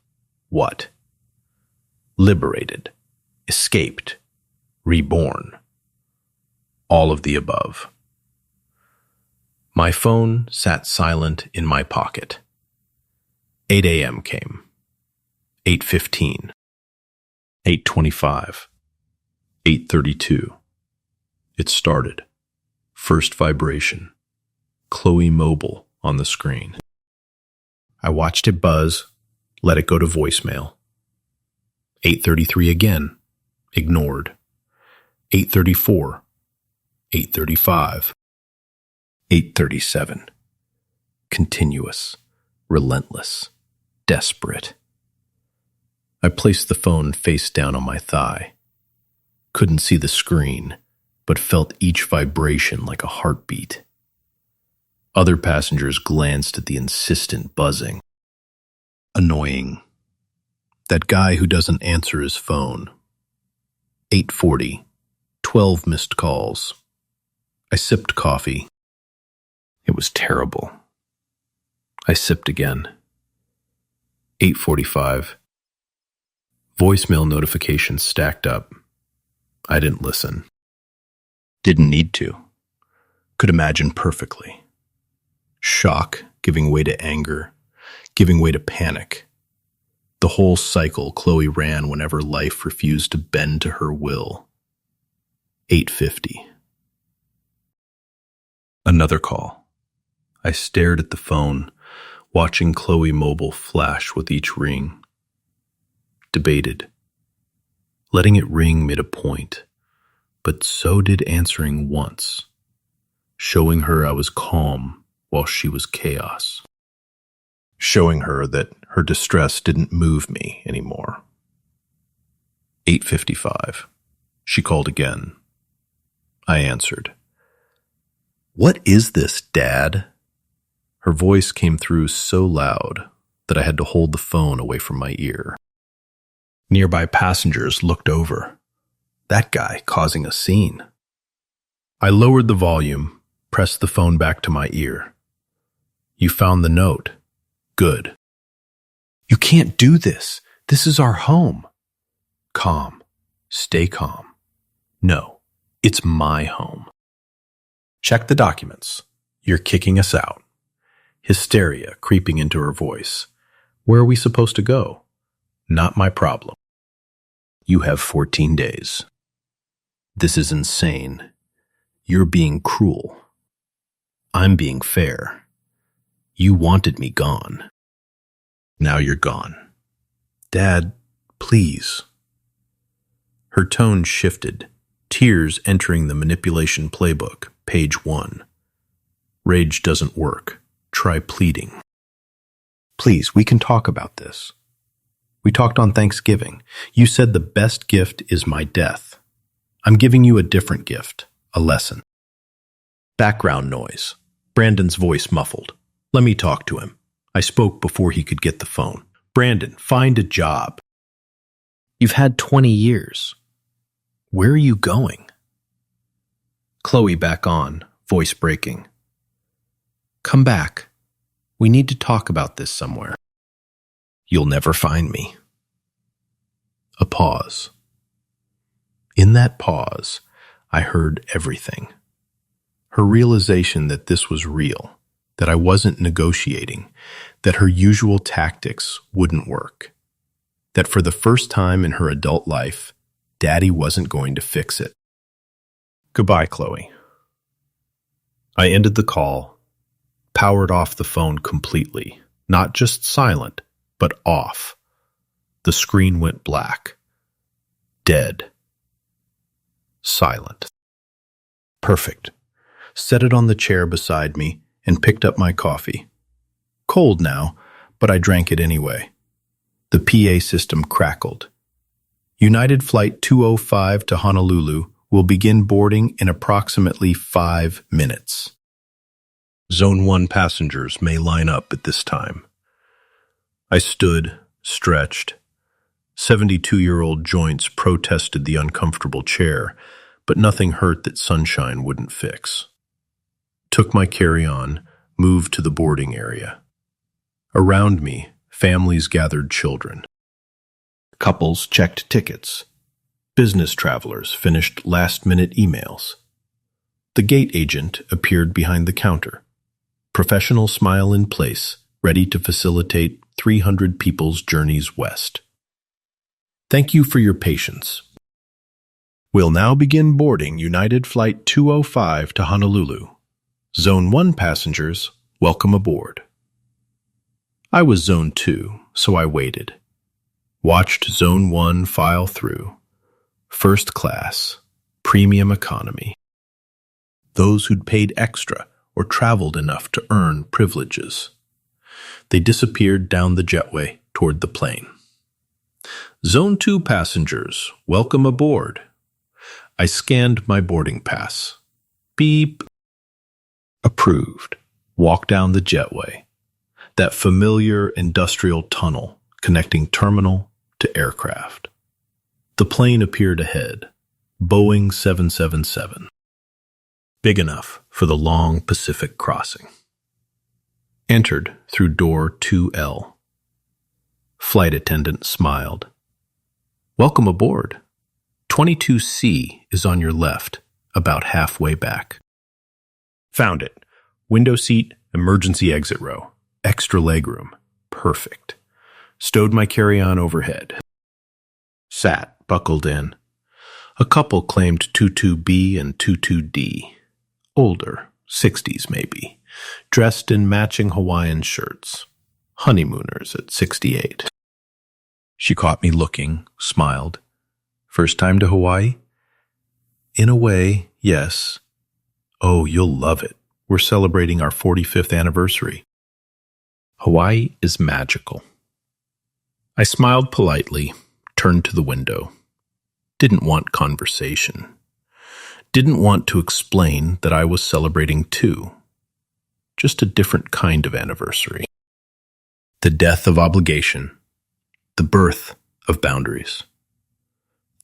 [SPEAKER 1] what? Liberated, escaped, reborn. All of the above. My phone sat silent in my pocket. 8 a.m. came. 8:15. 8:25. 8:32. It started. First vibration. Chloe Mobile on the screen. I watched it buzz, let it go to voicemail. 8:33 again. Ignored. 8:34. 8:35. 8:37. Continuous. Relentless. Desperate. I placed the phone face down on my thigh. Couldn't see the screen, but felt each vibration like a heartbeat. Other passengers glanced at the insistent buzzing. Annoying. That guy who doesn't answer his phone. 8:40. 12 missed calls. I sipped coffee. It was terrible. I sipped again. 8:45. Voicemail notifications stacked up. I didn't listen. Didn't need to. Could imagine perfectly. Shock giving way to anger, giving way to panic. The whole cycle Chloe ran whenever life refused to bend to her will. 8:50. Another call. I stared at the phone, watching Chloe Mobile flash with each ring. Debated. Letting it ring made a point, but so did answering once, showing her I was calm while she was chaos. Showing her that her distress didn't move me anymore. 8:55. She called again. I answered. "What is this, Dad?" Her voice came through so loud that I had to hold the phone away from my ear. Nearby passengers looked over. That guy causing a scene. I lowered the volume, pressed the phone back to my ear. "You found the note. Good." "You can't do this. This is our home." "Calm. Stay calm. No, it's my home." "Check the documents. You're kicking us out." Hysteria creeping into her voice. "Where are we supposed to go?" "Not my problem. You have 14 days. This is insane. You're being cruel. I'm being fair. You wanted me gone. Now you're gone. Dad, please." Her tone shifted, tears entering the manipulation playbook, page 1. "Rage doesn't work. Try pleading. Please, we can talk about this. We talked on Thanksgiving. You said the best gift is my death. I'm giving you a different gift, a lesson." Background noise. Brandon's voice muffled. "Let me talk to him." I spoke before he could get the phone. "Brandon, find a job." "You've had 20 years. Where are you going?" Chloe back on, voice breaking. "Come back. We need to talk about this somewhere." "You'll never find me." A pause. In that pause, I heard everything. Her realization that this was real, that I wasn't negotiating, that her usual tactics wouldn't work, that for the first time in her adult life, Daddy wasn't going to fix it. "Goodbye, Chloe." I ended the call, powered off the phone completely, not just silent, but off. The screen went black. Dead. Silent. Perfect. Set it on the chair beside me and picked up my coffee. Cold now, but I drank it anyway. The PA system crackled. "United Flight 205 to Honolulu will begin boarding in approximately 5 minutes. Zone 1 passengers may line up at this time." I stood, stretched. 72-year-old joints protested the uncomfortable chair, but nothing hurt that sunshine wouldn't fix. Took my carry-on, moved to the boarding area. Around me, families gathered children. Couples checked tickets. Business travelers finished last-minute emails. The gate agent appeared behind the counter. Professional smile in place, ready to facilitate 300 people's journeys west. "Thank you for your patience. We'll now begin boarding United Flight 205 to Honolulu. Zone 1 passengers, welcome aboard." I was Zone 2, so I waited. Watched Zone 1 file through. First class, premium economy. Those who'd paid extra or traveled enough to earn privileges. They disappeared down the jetway toward the plane. "Zone 2 passengers, welcome aboard." I scanned my boarding pass. Beep. Approved. Walked down the jetway. That familiar industrial tunnel connecting terminal to aircraft. The plane appeared ahead. Boeing 777. Big enough for the long Pacific crossing. Entered through door 2L. Flight attendant smiled. "Welcome aboard. 22C is on your left, about halfway back." Found it. Window seat, emergency exit row. Extra legroom. Perfect. Stowed my carry-on overhead. Sat, buckled in. A couple claimed 22B and 22D. Older, 60s maybe. Dressed in matching Hawaiian shirts. Honeymooners at 68. She caught me looking, smiled. "First time to Hawaii?" "In a way, yes." "Oh, you'll love it. We're celebrating our 45th anniversary." Hawaii is magical. I smiled politely, turned to the window. Didn't want conversation. Didn't want to explain that I was celebrating too. Just a different kind of anniversary. The death of obligation. The birth of boundaries.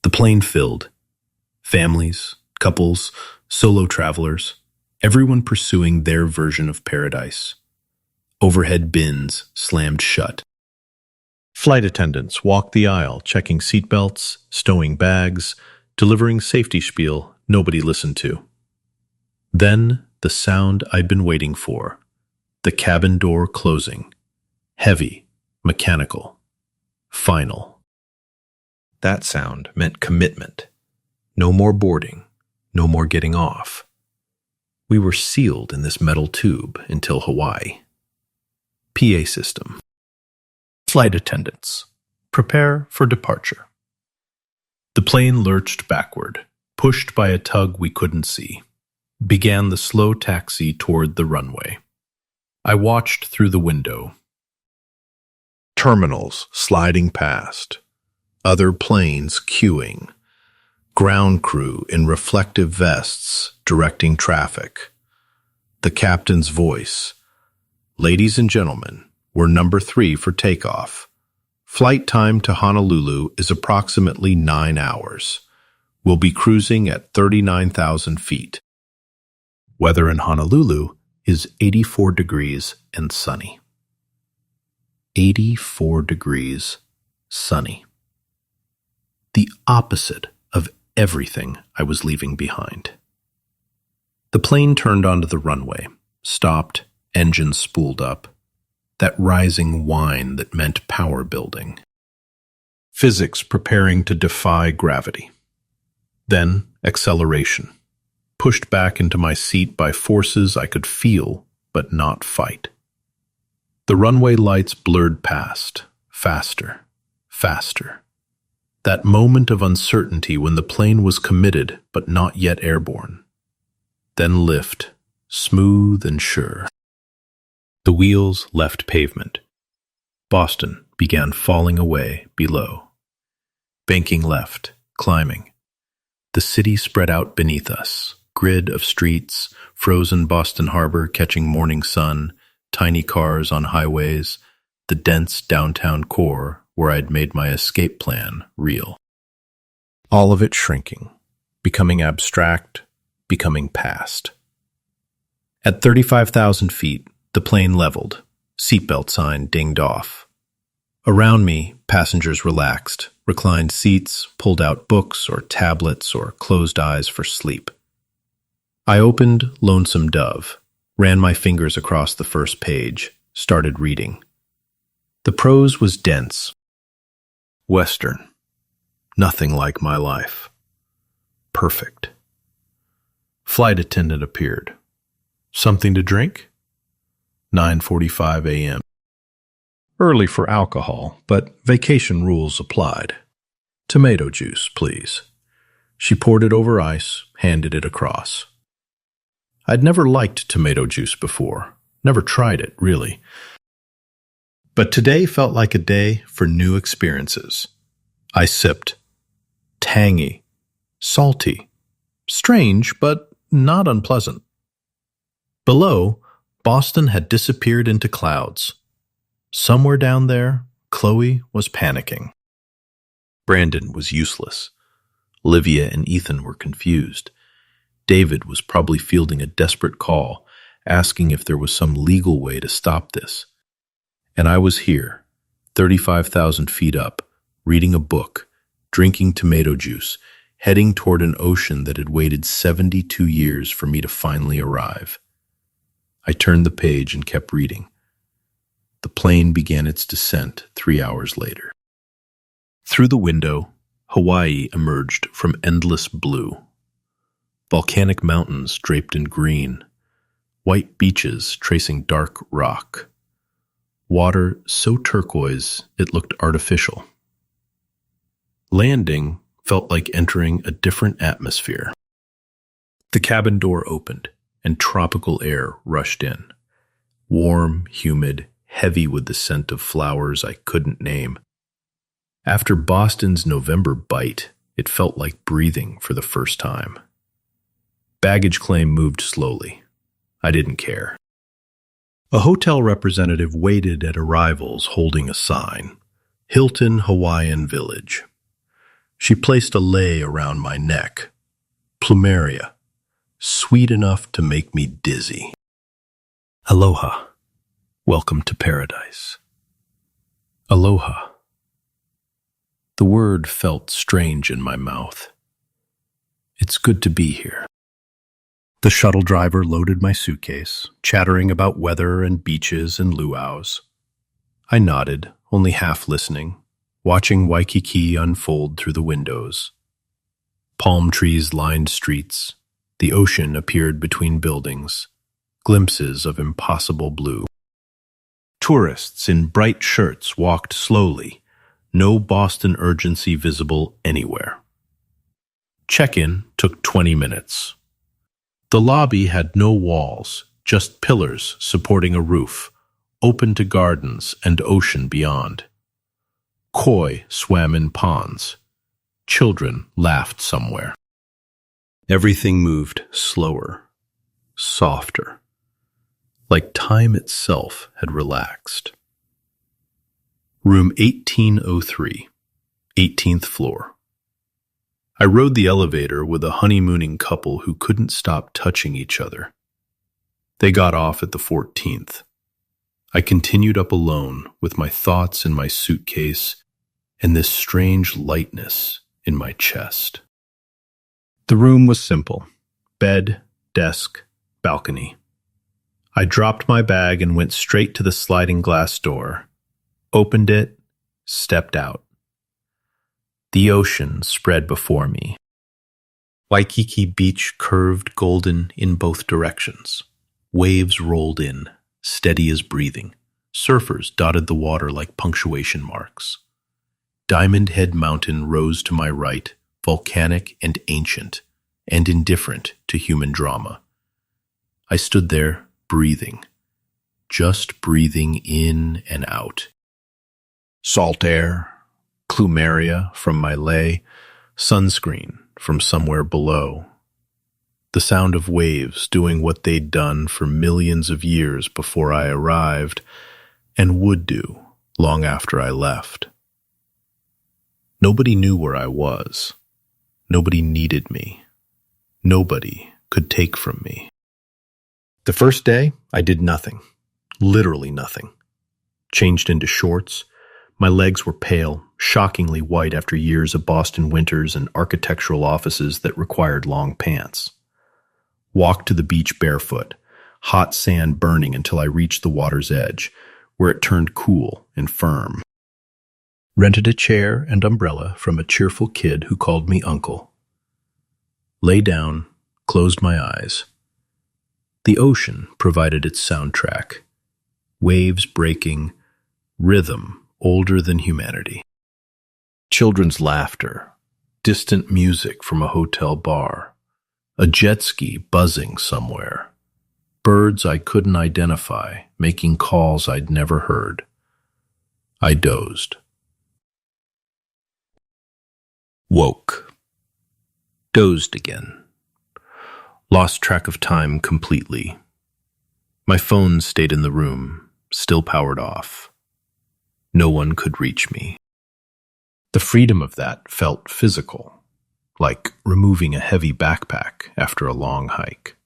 [SPEAKER 1] The plane filled. Families, couples, solo travelers, everyone pursuing their version of paradise. Overhead bins slammed shut. Flight attendants walked the aisle, checking seatbelts, stowing bags, delivering safety spiel nobody listened to. Then the sound I'd been waiting for, the cabin door closing, heavy, mechanical, final. That sound meant commitment. No more boarding, no more getting off. We were sealed in this metal tube until Hawaii. PA system. Flight attendants, prepare for departure. The plane lurched backward, pushed by a tug we couldn't see. Began the slow taxi toward the runway. I watched through the window. Terminals sliding past. Other planes queuing. Ground crew in reflective vests directing traffic. The captain's voice. Ladies and gentlemen, we're number 3 for takeoff. Flight time to Honolulu is approximately 9 hours. We'll be cruising at 39,000 feet. Weather in Honolulu is 84 degrees and sunny. 84 degrees, sunny. The opposite of everything I was leaving behind. The plane turned onto the runway, stopped, engines spooled up. That rising whine that meant power building. Physics preparing to defy gravity. Then acceleration. Pushed back into my seat by forces I could feel but not fight. The runway lights blurred past, faster, faster. That moment of uncertainty when the plane was committed but not yet airborne. Then lift, smooth and sure. The wheels left pavement. Boston began falling away below. Banking left, climbing. The city spread out beneath us, grid of streets, frozen Boston Harbor catching morning sun, tiny cars on highways, the dense downtown core where I'd made my escape plan real. All of it shrinking, becoming abstract, becoming past. At 35,000 feet, the plane leveled, seatbelt sign dinged off. Around me, passengers relaxed, reclined seats, pulled out books or tablets or closed eyes for sleep. I opened Lonesome Dove, ran my fingers across the first page, started reading. The prose was dense. Western. Nothing like my life. Perfect. Flight attendant appeared. Something to drink? 9:45 a.m. Early for alcohol, but vacation rules applied. Tomato juice, please. She poured it over ice, handed it across. I'd never liked tomato juice before, never tried it, really. But today felt like a day for new experiences. I sipped. Tangy, salty, strange, but not unpleasant. Below, Boston had disappeared into clouds. Somewhere down there, Chloe was panicking. Brandon was useless. Olivia and Ethan were confused. David was probably fielding a desperate call, asking if there was some legal way to stop this. And I was here, 35,000 feet up, reading a book, drinking tomato juice, heading toward an ocean that had waited 72 years for me to finally arrive. I turned the page and kept reading. The plane began its descent 3 hours later. Through the window, Hawaii emerged from endless blue. Volcanic mountains draped in green, white beaches tracing dark rock. Water so turquoise it looked artificial. Landing felt like entering a different atmosphere. The cabin door opened, and tropical air rushed in. Warm, humid, heavy with the scent of flowers I couldn't name. After Boston's November bite, it felt like breathing for the first time. Baggage claim moved slowly. I didn't care. A hotel representative waited at arrivals holding a sign, Hilton Hawaiian Village. She placed a lei around my neck. Plumeria, sweet enough to make me dizzy. Aloha. Welcome to paradise. Aloha. The word felt strange in my mouth. It's good to be here. The shuttle driver loaded my suitcase, chattering about weather and beaches and luau's. I nodded, only half listening, watching Waikiki unfold through the windows. Palm trees lined streets. The ocean appeared between buildings, glimpses of impossible blue. Tourists in bright shirts walked slowly, no Boston urgency visible anywhere. Check-in took 20 minutes. The lobby had no walls, just pillars supporting a roof, open to gardens and ocean beyond. Koi swam in ponds. Children laughed somewhere. Everything moved slower, softer, like time itself had relaxed. Room 1803, 18th floor. I rode the elevator with a honeymooning couple who couldn't stop touching each other. They got off at the 14th. I continued up alone with my thoughts in my suitcase and this strange lightness in my chest. The room was simple. Bed, desk, balcony. I dropped my bag and went straight to the sliding glass door, opened it, stepped out. The ocean spread before me. Waikiki Beach curved golden in both directions. Waves rolled in, steady as breathing. Surfers dotted the water like punctuation marks. Diamond Head Mountain rose to my right, volcanic and ancient, and indifferent to human drama. I stood there, breathing, just breathing in and out. Salt air, plumeria from my lei, sunscreen from somewhere below. The sound of waves doing what they'd done for millions of years before I arrived, and would do long after I left. Nobody knew where I was. Nobody needed me. Nobody could take from me. The first day, I did nothing. Literally nothing. Changed into shorts. My legs were pale, shockingly white after years of Boston winters and architectural offices that required long pants. Walked to the beach barefoot, hot sand burning until I reached the water's edge, where it turned cool and firm. Rented a chair and umbrella from a cheerful kid who called me uncle. Lay down, closed my eyes. The ocean provided its soundtrack. Waves breaking, rhythm older than humanity. Children's laughter, distant music from a hotel bar, a jet ski buzzing somewhere, birds I couldn't identify making calls I'd never heard. I dozed. Woke. Dozed again. Lost track of time completely. My phone stayed in the room, still powered off. No one could reach me. The freedom of that felt physical, like removing a heavy backpack after a long hike.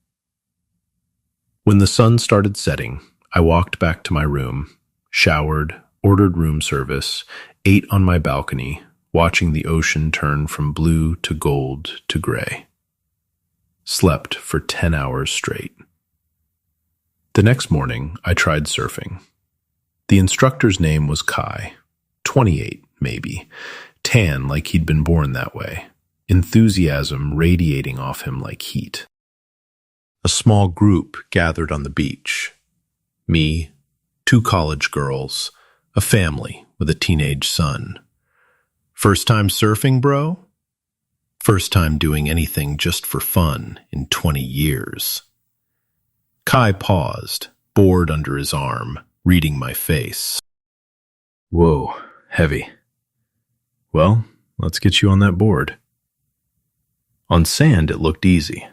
[SPEAKER 1] When the sun started setting, I walked back to my room, showered, ordered room service, ate on my balcony, watching the ocean turn from blue to gold to gray. Slept for 10 hours straight. The next morning, I tried surfing. The instructor's name was Kai, 28 maybe, tan like he'd been born that way, enthusiasm radiating off him like heat. A small group gathered on the beach. Me, 2 college girls, a family with a teenage son. First time surfing, bro? First time doing anything just for fun in 20 years. Kai paused, board under his arm, reading my face. Whoa, heavy. Well, let's get you on that board. On sand, it looked easy.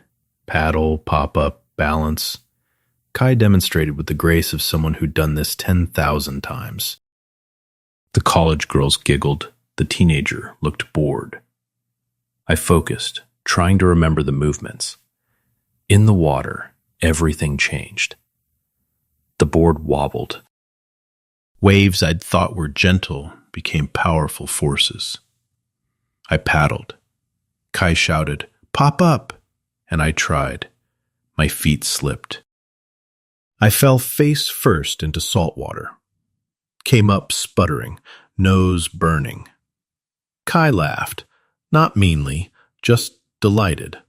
[SPEAKER 1] Paddle, pop up, balance. Kai demonstrated with the grace of someone who'd done this 10,000 times. The college girls giggled. The teenager looked bored. I focused, trying to remember the movements. In the water, everything changed. The board wobbled. Waves I'd thought were gentle became powerful forces. I paddled. Kai shouted, "Pop up!" and I tried. My feet slipped. I fell face first into salt water. Came up sputtering, nose burning. Kai laughed, not meanly, just delighted.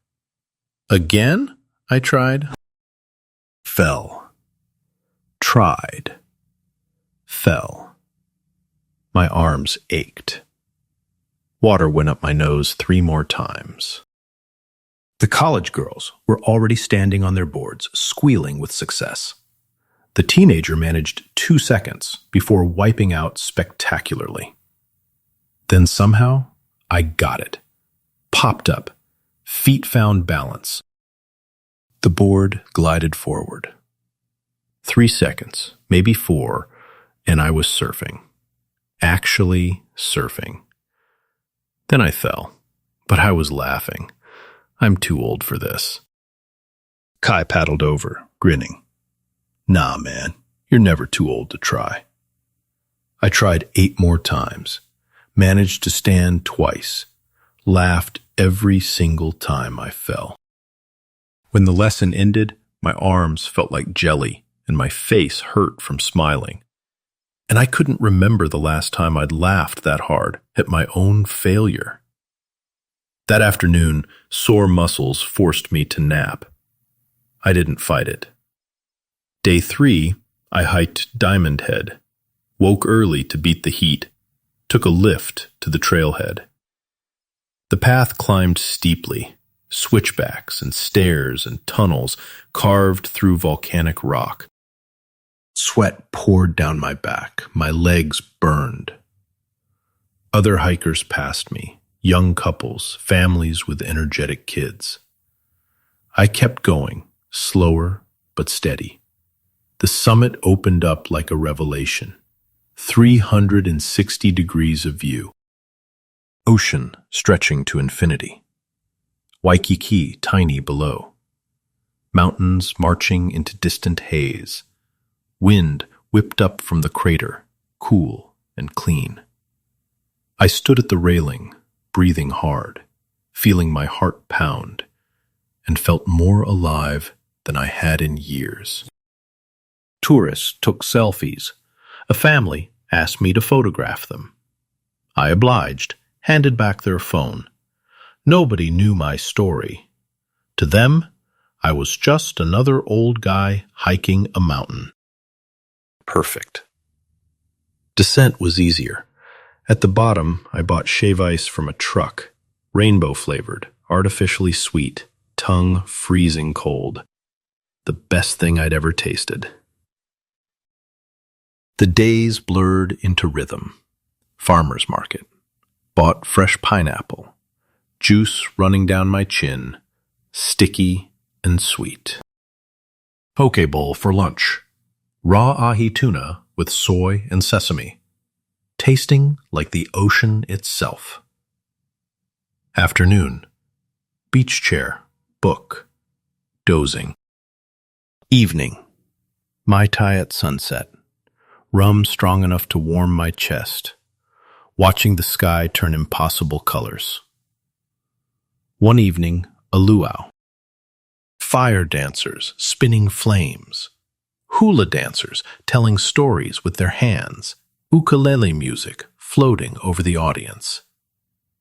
[SPEAKER 1] Again? I tried. Fell. Tried. Fell. My arms ached. Water went up my nose 3 more times. The college girls were already standing on their boards, squealing with success. The teenager managed 2 seconds before wiping out spectacularly. Then somehow, I got it. Popped up. Feet found balance. The board glided forward. 3 seconds, maybe 4, and I was surfing. Actually surfing. Then I fell, but I was laughing. I'm too old for this. Kai paddled over, grinning. Nah, man, you're never too old to try. I tried 8 more times, managed to stand twice, laughed every single time I fell. When the lesson ended, my arms felt like jelly and my face hurt from smiling. And I couldn't remember the last time I'd laughed that hard at my own failure. That afternoon, sore muscles forced me to nap. I didn't fight it. Day 3, I hiked Diamond Head, woke early to beat the heat, took a lift to the trailhead. The path climbed steeply, switchbacks and stairs and tunnels carved through volcanic rock. Sweat poured down my back, my legs burned. Other hikers passed me, young couples, families with energetic kids. I kept going, slower but steady. The summit opened up like a revelation. 360 degrees of view. Ocean stretching to infinity. Waikiki tiny below. Mountains marching into distant haze. Wind whipped up from the crater, cool and clean. I stood at the railing, breathing hard, feeling my heart pound, and felt more alive than I had in years. Tourists took selfies. A family asked me to photograph them. I obliged, handed back their phone. Nobody knew my story. To them, I was just another old guy hiking a mountain. Perfect. Descent was easier. At the bottom, I bought shave ice from a truck, rainbow-flavored, artificially sweet, tongue freezing cold. The best thing I'd ever tasted. The days blurred into rhythm. Farmer's market. Bought fresh pineapple. Juice running down my chin. Sticky and sweet. Poke bowl for lunch. Raw ahi tuna with soy and sesame. Tasting like the ocean itself. Afternoon. Beach chair. Book. Dozing. Evening. Mai Tai at sunset. Rum strong enough to warm my chest. Watching the sky turn impossible colors. One evening, a luau. Fire dancers spinning flames. Hula dancers telling stories with their hands. Ukulele music floating over the audience.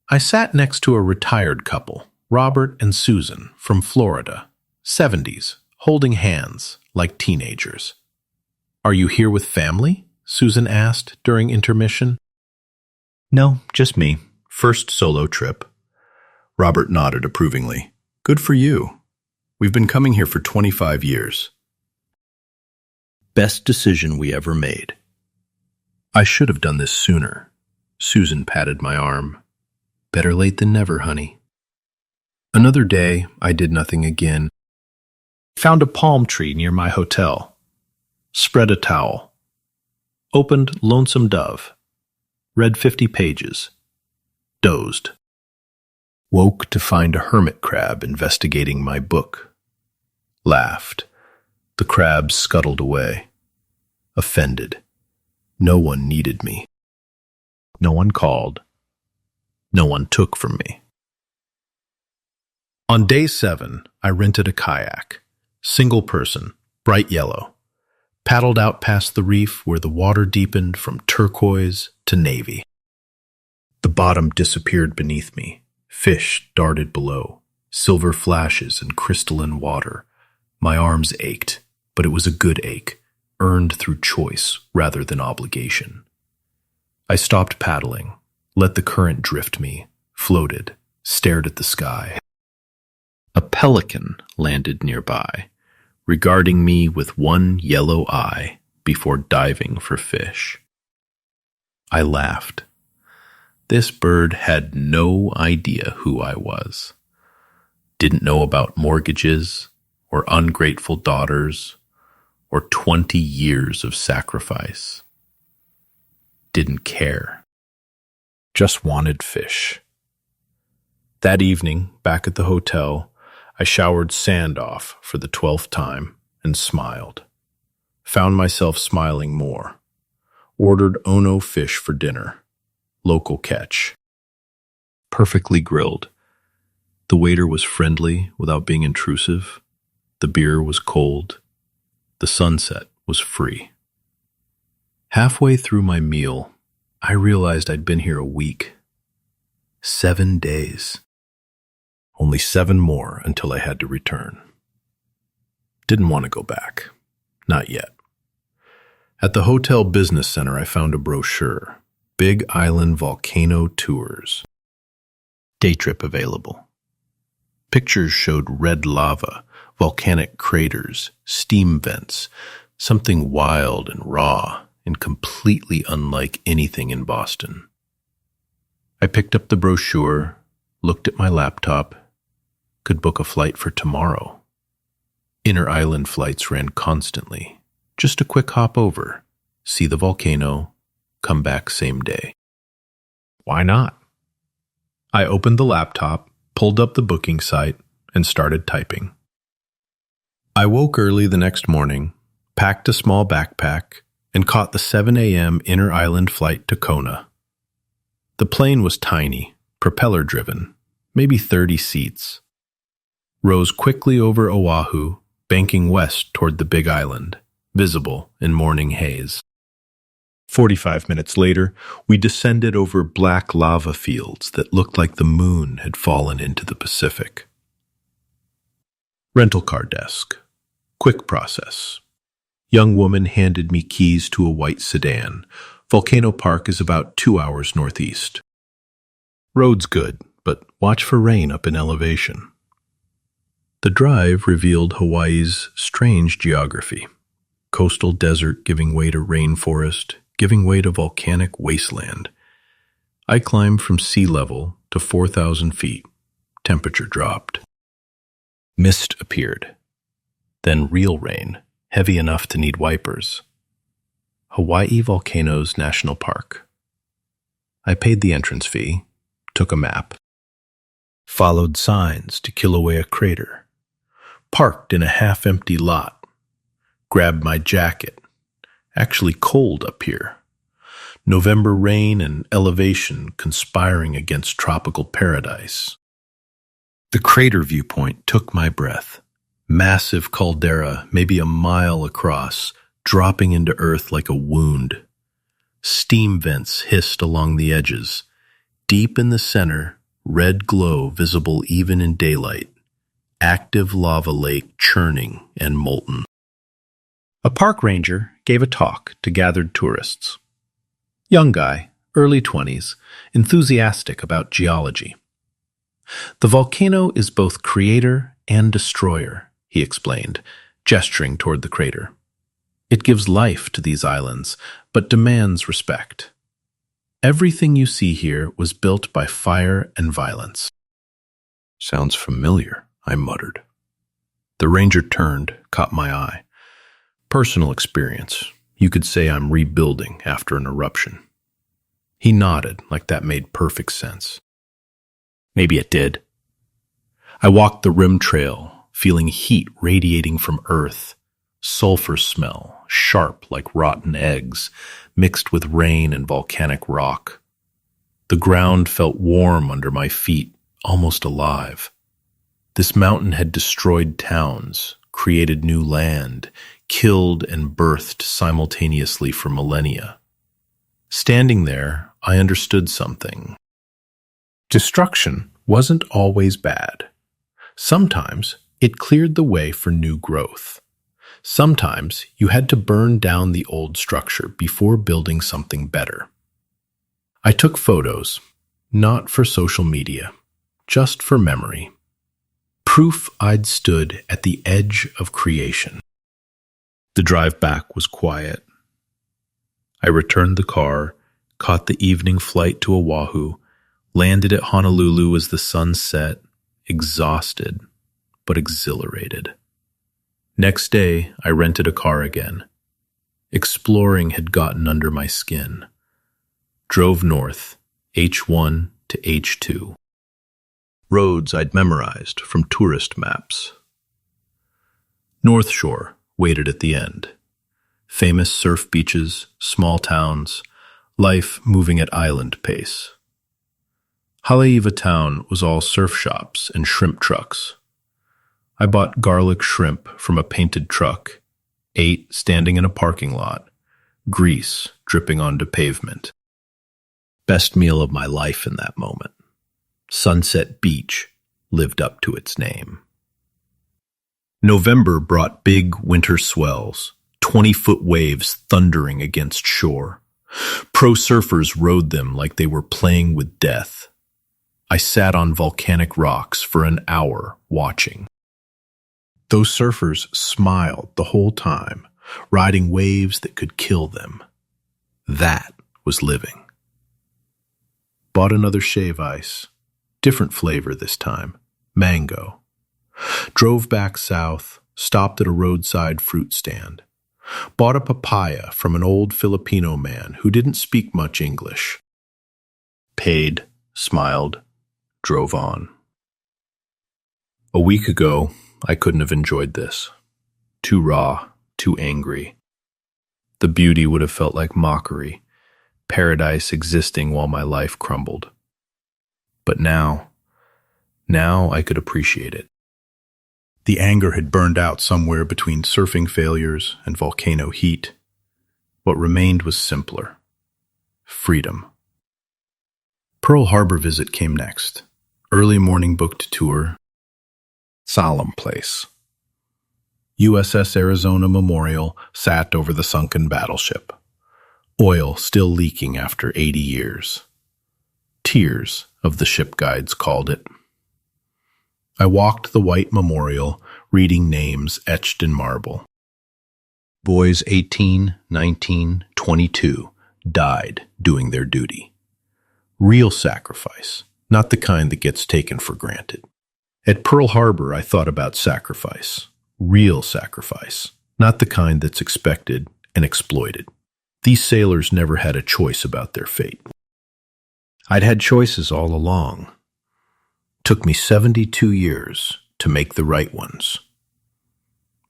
[SPEAKER 1] I sat next to a retired couple, Robert and Susan, from Florida, 70s, holding hands like teenagers. "Are you here with family?" Susan asked during intermission. "No, just me. First solo trip." Robert nodded approvingly. "Good for you. We've been coming here for 25 years. Best decision we ever made." "I should have done this sooner." Susan patted my arm. Better late than never, honey. Another day, I did nothing again. Found a palm tree near my hotel. Spread a towel. Opened Lonesome Dove. Read 50 pages. Dozed. Woke to find a hermit crab investigating my book. Laughed. The crab scuttled away. Offended. No one needed me. No one called. No one took from me. On day 7, I rented a kayak. Single person, bright yellow. Paddled out past the reef where the water deepened from turquoise to navy. The bottom disappeared beneath me. Fish darted below, silver flashes and crystalline water. My arms ached, but it was a good ache, earned through choice rather than obligation. I stopped paddling, let the current drift me, floated, stared at the sky. A pelican landed nearby, regarding me with one yellow eye before diving for fish. I laughed. This bird had no idea who I was. Didn't know about mortgages, or ungrateful daughters, or 20 years of sacrifice. Didn't care. Just wanted fish. That evening, back at the hotel, I showered sand off for the 12th time and smiled. Found myself smiling more. Ordered Ono fish for dinner. Local catch. Perfectly grilled. The waiter was friendly without being intrusive. The beer was cold. The sunset was free. Halfway through my meal, I realized I'd been here a week. 7 days. Only 7 more until I had to return. Didn't want to go back. Not yet. At the hotel business center, I found a brochure. Big Island Volcano Tours. Day trip available. Pictures showed red lava, volcanic craters, steam vents, something wild and raw and completely unlike anything in Boston. I picked up the brochure, looked at my laptop, could book a flight for tomorrow. Inter-island flights ran constantly. Just a quick hop over, see the volcano, come back same day. Why not? I opened the laptop, pulled up the booking site, and started typing. I woke early the next morning, packed a small backpack, and caught the 7 a.m. inter-island flight to Kona. The plane was tiny, propeller-driven, maybe 30 seats. Rose quickly over Oahu, banking west toward the Big Island, visible in morning haze. 45 minutes later, we descended over black lava fields that looked like the moon had fallen into the Pacific. Rental car desk. Quick process. Young woman handed me keys to a white sedan. Volcano Park is about 2 hours northeast. Road's good, but watch for rain up in elevation. The drive revealed Hawaii's strange geography. Coastal desert giving way to rainforest, giving way to volcanic wasteland. I climbed from sea level to 4,000 feet. Temperature dropped. Mist appeared. Then real rain, heavy enough to need wipers. Hawaii Volcanoes National Park. I paid the entrance fee, took a map, followed signs to Kilauea Crater, parked in a half-empty lot, grabbed my jacket. Actually cold up here. November rain and elevation conspiring against tropical paradise. The crater viewpoint took my breath. Massive caldera, maybe a mile across, dropping into earth like a wound. Steam vents hissed along the edges. Deep in the center, red glow visible even in daylight. Active lava lake churning and molten. A park ranger gave a talk to gathered tourists. Young guy, early 20s, enthusiastic about geology. The volcano is both creator and destroyer, he explained, gesturing toward the crater. It gives life to these islands, but demands respect. Everything you see here was built by fire and violence. Sounds familiar, I muttered. The ranger turned, caught my eye. Personal experience. You could say I'm rebuilding after an eruption. He nodded like that made perfect sense. Maybe it did. I walked the rim trail, feeling heat radiating from earth, sulfur smell, sharp like rotten eggs, mixed with rain and volcanic rock. The ground felt warm under my feet, almost alive. This mountain had destroyed towns, created new land, killed and birthed simultaneously for millennia. Standing there, I understood something. Destruction wasn't always bad. Sometimes it cleared the way for new growth. Sometimes you had to burn down the old structure before building something better. I took photos, not for social media, just for memory. Proof I'd stood at the edge of creation. The drive back was quiet. I returned the car, caught the evening flight to Oahu, landed at Honolulu as the sun set, exhausted but exhilarated. Next day, I rented a car again. Exploring had gotten under my skin. Drove north, H1 to H2. Roads I'd memorized from tourist maps. North Shore waited at the end. Famous surf beaches, small towns, life moving at island pace. Haleiwa town was all surf shops and shrimp trucks. I bought garlic shrimp from a painted truck, ate standing in a parking lot, grease dripping onto pavement. Best meal of my life in that moment. Sunset Beach lived up to its name. November brought big winter swells, 20-foot waves thundering against shore. Pro surfers rode them like they were playing with death. I sat on volcanic rocks for an hour watching. Those surfers smiled the whole time, riding waves that could kill them. That was living. Bought another shave ice. Different flavor this time. Mango. Drove back south, stopped at a roadside fruit stand. Bought a papaya from an old Filipino man who didn't speak much English. Paid, smiled, drove on. A week ago, I couldn't have enjoyed this. Too raw, too angry. The beauty would have felt like mockery, paradise existing while my life crumbled. But now I could appreciate it. The anger had burned out somewhere between surfing failures and volcano heat. What remained was simpler. Freedom. Pearl Harbor visit came next. Early morning booked tour. Solemn place. USS Arizona Memorial sat over the sunken battleship. Oil still leaking after 80 years. Tears, of the ship guides called it. I walked the white memorial, reading names etched in marble. Boys 18, 19, 22 died doing their duty. Real sacrifice, not the kind that gets taken for granted. At Pearl Harbor, I thought about sacrifice. Real sacrifice, not the kind that's expected and exploited. These sailors never had a choice about their fate. I'd had choices all along. Took me 72 years to make the right ones.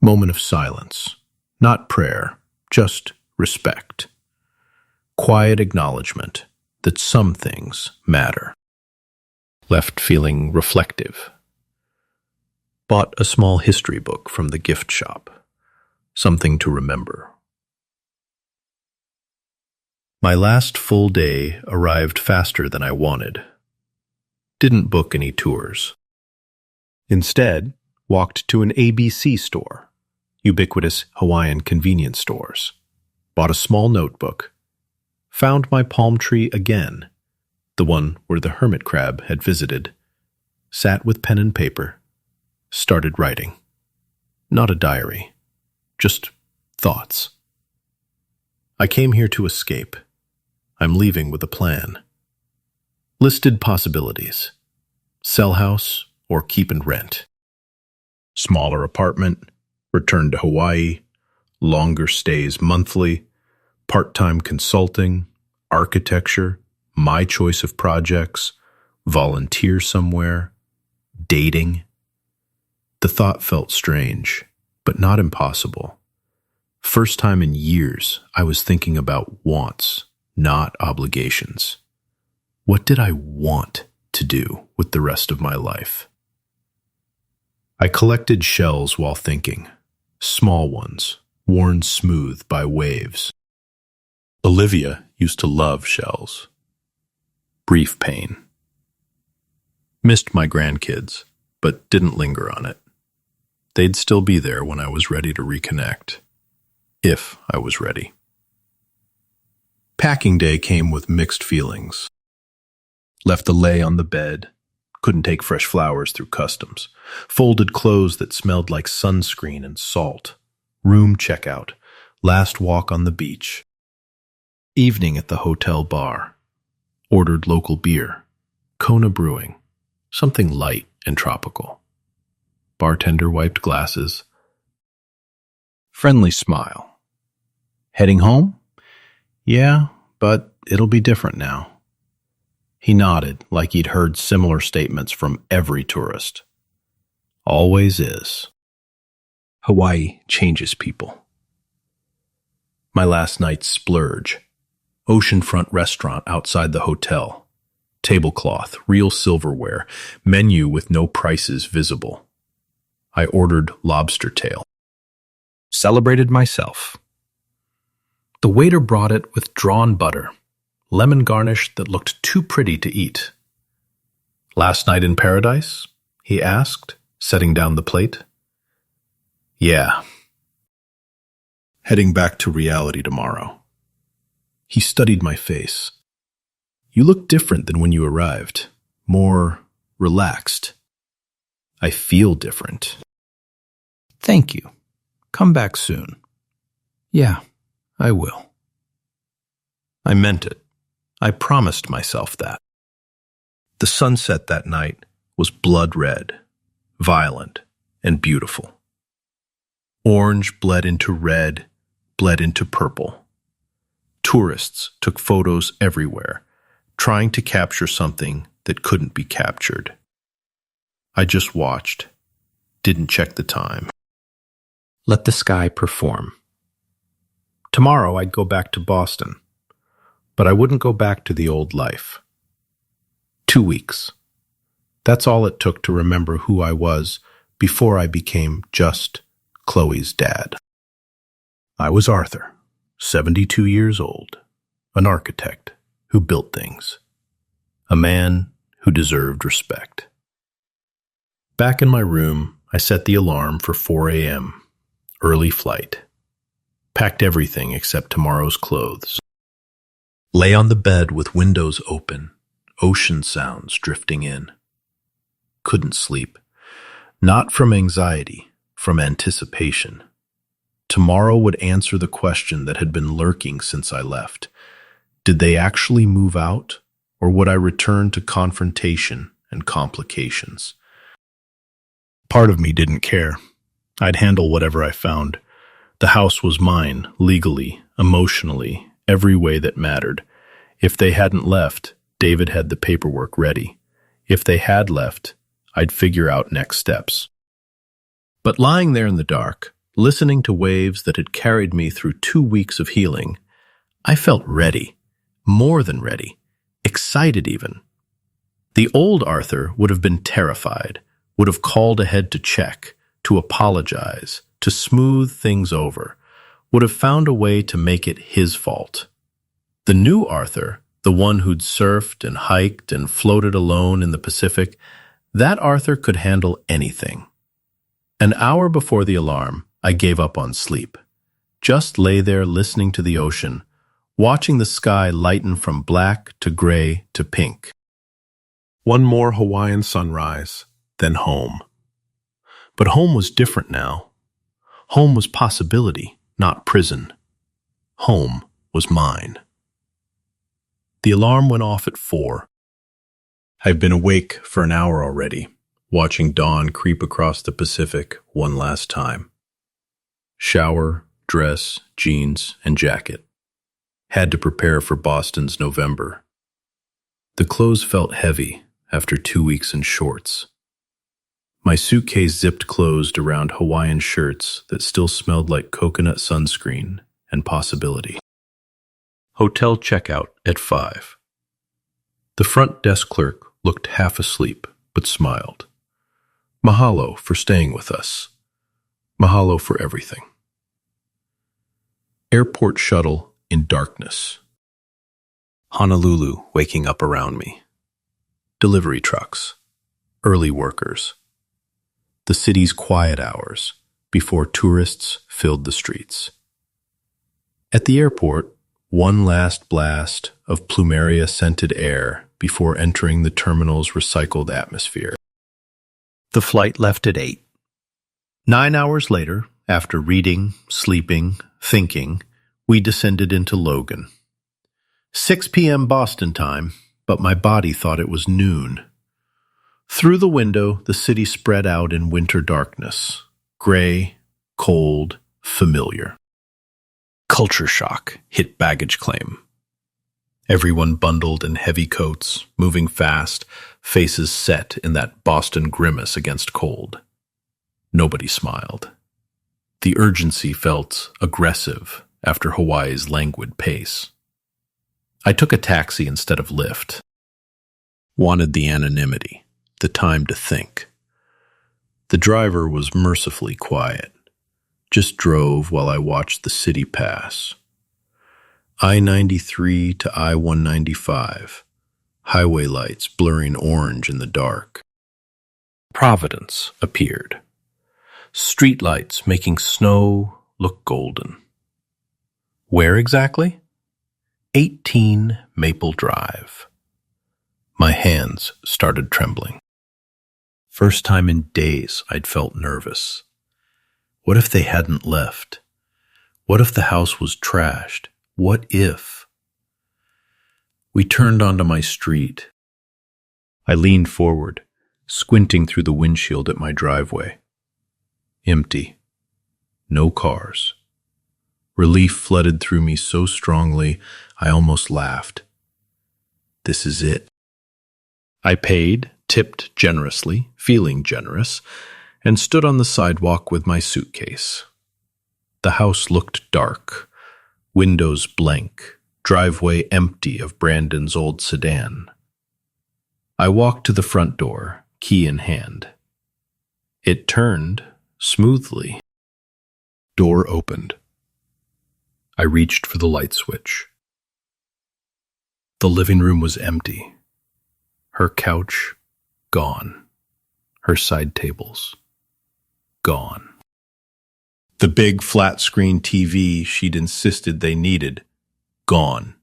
[SPEAKER 1] Moment of silence. Not prayer, just respect. Quiet acknowledgement that some things matter. Left feeling reflective. Bought a small history book from the gift shop. Something to remember. My last full day arrived faster than I wanted. Didn't book any tours. Instead, walked to an ABC store, ubiquitous Hawaiian convenience stores. Bought a small notebook. Found my palm tree again, the one where the hermit crab had visited. Sat with pen and paper. Started writing. Not a diary, just thoughts. I came here to escape. I'm leaving with a plan. Listed possibilities: sell house or keep and rent. Smaller apartment, return to Hawaii, longer stays monthly, part-time consulting, architecture, my choice of projects, volunteer somewhere, dating. The thought felt strange, but not impossible. First time in years, I was thinking about wants, not obligations. What did I want to do with the rest of my life? I collected shells while thinking, small ones, worn smooth by waves. Olivia used to love shells. Brief pain. Missed my grandkids, but didn't linger on it. They'd still be there when I was ready to reconnect. If I was ready. Packing day came with mixed feelings. Left the lei on the bed, couldn't take fresh flowers through customs, folded clothes that smelled like sunscreen and salt, room checkout, last walk on the beach, evening at the hotel bar, ordered local beer, Kona Brewing, something light and tropical. Bartender wiped glasses. Friendly smile. Heading home? Yeah, but it'll be different now. He nodded like he'd heard similar statements from every tourist. Always is. Hawaii changes people. My last night's splurge. Oceanfront restaurant outside the hotel. Tablecloth, real silverware, menu with no prices visible. I ordered lobster tail. Celebrated myself. The waiter brought it with drawn butter, lemon garnish that looked too pretty to eat. Last night in paradise? He asked, setting down the plate. Yeah. Heading back to reality tomorrow. He studied my face. You look different than when you arrived. More relaxed. I feel different. Thank you. Come back soon. Yeah, I will. I meant it. I promised myself that. The sunset that night was blood red, violent, and beautiful. Orange bled into red, bled into purple. Tourists took photos everywhere, trying to capture something that couldn't be captured. I just watched, didn't check the time. Let the sky perform. Tomorrow I'd go back to Boston, but I wouldn't go back to the old life. 2 weeks. That's all it took to remember who I was before I became just Chloe's dad. I was Arthur, 72 years old, an architect who built things, a man who deserved respect. Back in my room, I set the alarm for 4 a.m., early flight. Packed everything except tomorrow's clothes. Lay on the bed with windows open, ocean sounds drifting in. Couldn't sleep. Not from anxiety, from anticipation. Tomorrow would answer the question that had been lurking since I left. Did they actually move out, or would I return to confrontation and complications? Part of me didn't care. I'd handle whatever I found. The house was mine, legally, emotionally, every way that mattered. If they hadn't left, David had the paperwork ready. If they had left, I'd figure out next steps. But lying there in the dark, listening to waves that had carried me through 2 weeks of healing, I felt ready, more than ready, excited even. The old Arthur would have been terrified, would have called ahead to check, to apologize, to smooth things over, would have found a way to make it his fault. The new Arthur, the one who'd surfed and hiked and floated alone in the Pacific, that Arthur could handle anything. An hour before the alarm, I gave up on sleep. Just lay there listening to the ocean, watching the sky lighten from black to gray to pink. One more Hawaiian sunrise, then home. But home was different now. Home was possibility, not prison. Home was mine. The alarm went off at 4. I've been awake for an hour already, watching dawn creep across the Pacific one last time. Shower, dress, jeans, and jacket. Had to prepare for Boston's November. The clothes felt heavy after 2 weeks in shorts. My suitcase zipped closed around Hawaiian shirts that still smelled like coconut sunscreen and possibility. Hotel checkout at 5. The front desk clerk looked half asleep, but smiled. Mahalo for staying with us. Mahalo for everything. Airport shuttle in darkness. Honolulu waking up around me. Delivery trucks. Early workers. The city's quiet hours before tourists filled the streets. At the airport, one last blast of plumeria-scented air before entering the terminal's recycled atmosphere. The flight left at 8. 9 hours later, after reading, sleeping, thinking, we descended into Logan. 6 p.m. Boston time, but my body thought it was noon. Through the window, the city spread out in winter darkness. Gray, cold, familiar. Culture shock hit baggage claim. Everyone bundled in heavy coats, moving fast, faces set in that Boston grimace against cold. Nobody smiled. The urgency felt aggressive after Hawaii's languid pace. I took a taxi instead of Lyft. Wanted the anonymity. The time to think. The driver was mercifully quiet, just drove while I watched the city pass. I-93 to I-195, highway lights blurring orange in the dark. Providence appeared, streetlights making snow look golden. Where exactly? 18 Maple Drive. My hands started trembling. First time in days I'd felt nervous. What if they hadn't left? What if the house was trashed? What if? We turned onto my street. I leaned forward, squinting through the windshield at my driveway. Empty. No cars. Relief flooded through me so strongly I almost laughed. This is it. I paid, tipped generously, feeling generous, and stood on the sidewalk with my suitcase. The house looked dark, windows blank, driveway empty of Brandon's old sedan. I walked to the front door, key in hand. It turned smoothly. Door opened. I reached for the light switch. The living room was empty. Her couch, gone. Her side tables, gone. The big flat-screen TV she'd insisted they needed, gone.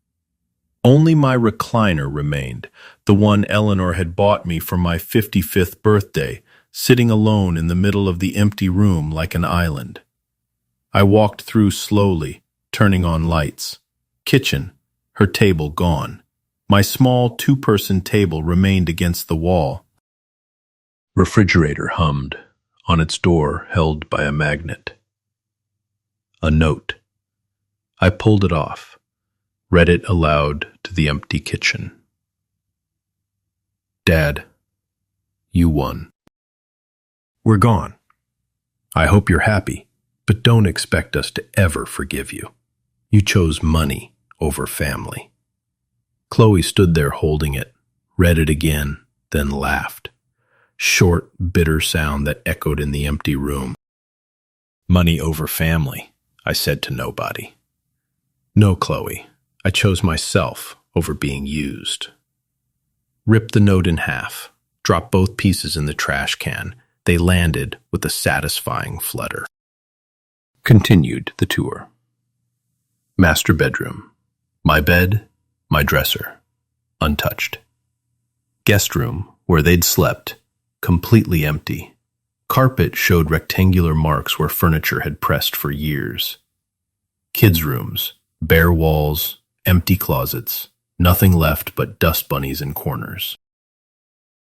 [SPEAKER 1] Only my recliner remained, the one Eleanor had bought me for my 55th birthday, sitting alone in the middle of the empty room like an island. I walked through slowly, turning on lights. Kitchen, her table gone. My small 2-person table remained against the wall. Refrigerator hummed, on its door held by a magnet. A note. I pulled it off, read it aloud to the empty kitchen. Dad, you won. We're gone. I hope you're happy, but don't expect us to ever forgive you. You chose money over family. Chloe stood there holding it, read it again, then laughed. Short, bitter sound that echoed in the empty room. Money over family, I said to nobody. No, Chloe, I chose myself over being used. Rip the note in half, drop both pieces in the trash can. They landed with a satisfying flutter. Continued the tour. Master bedroom. My bed, my dresser, untouched. Guest room, where they'd slept, completely empty. Carpet showed rectangular marks where furniture had pressed for years. Kids' rooms, bare walls, empty closets, Nothing left but dust bunnies in corners.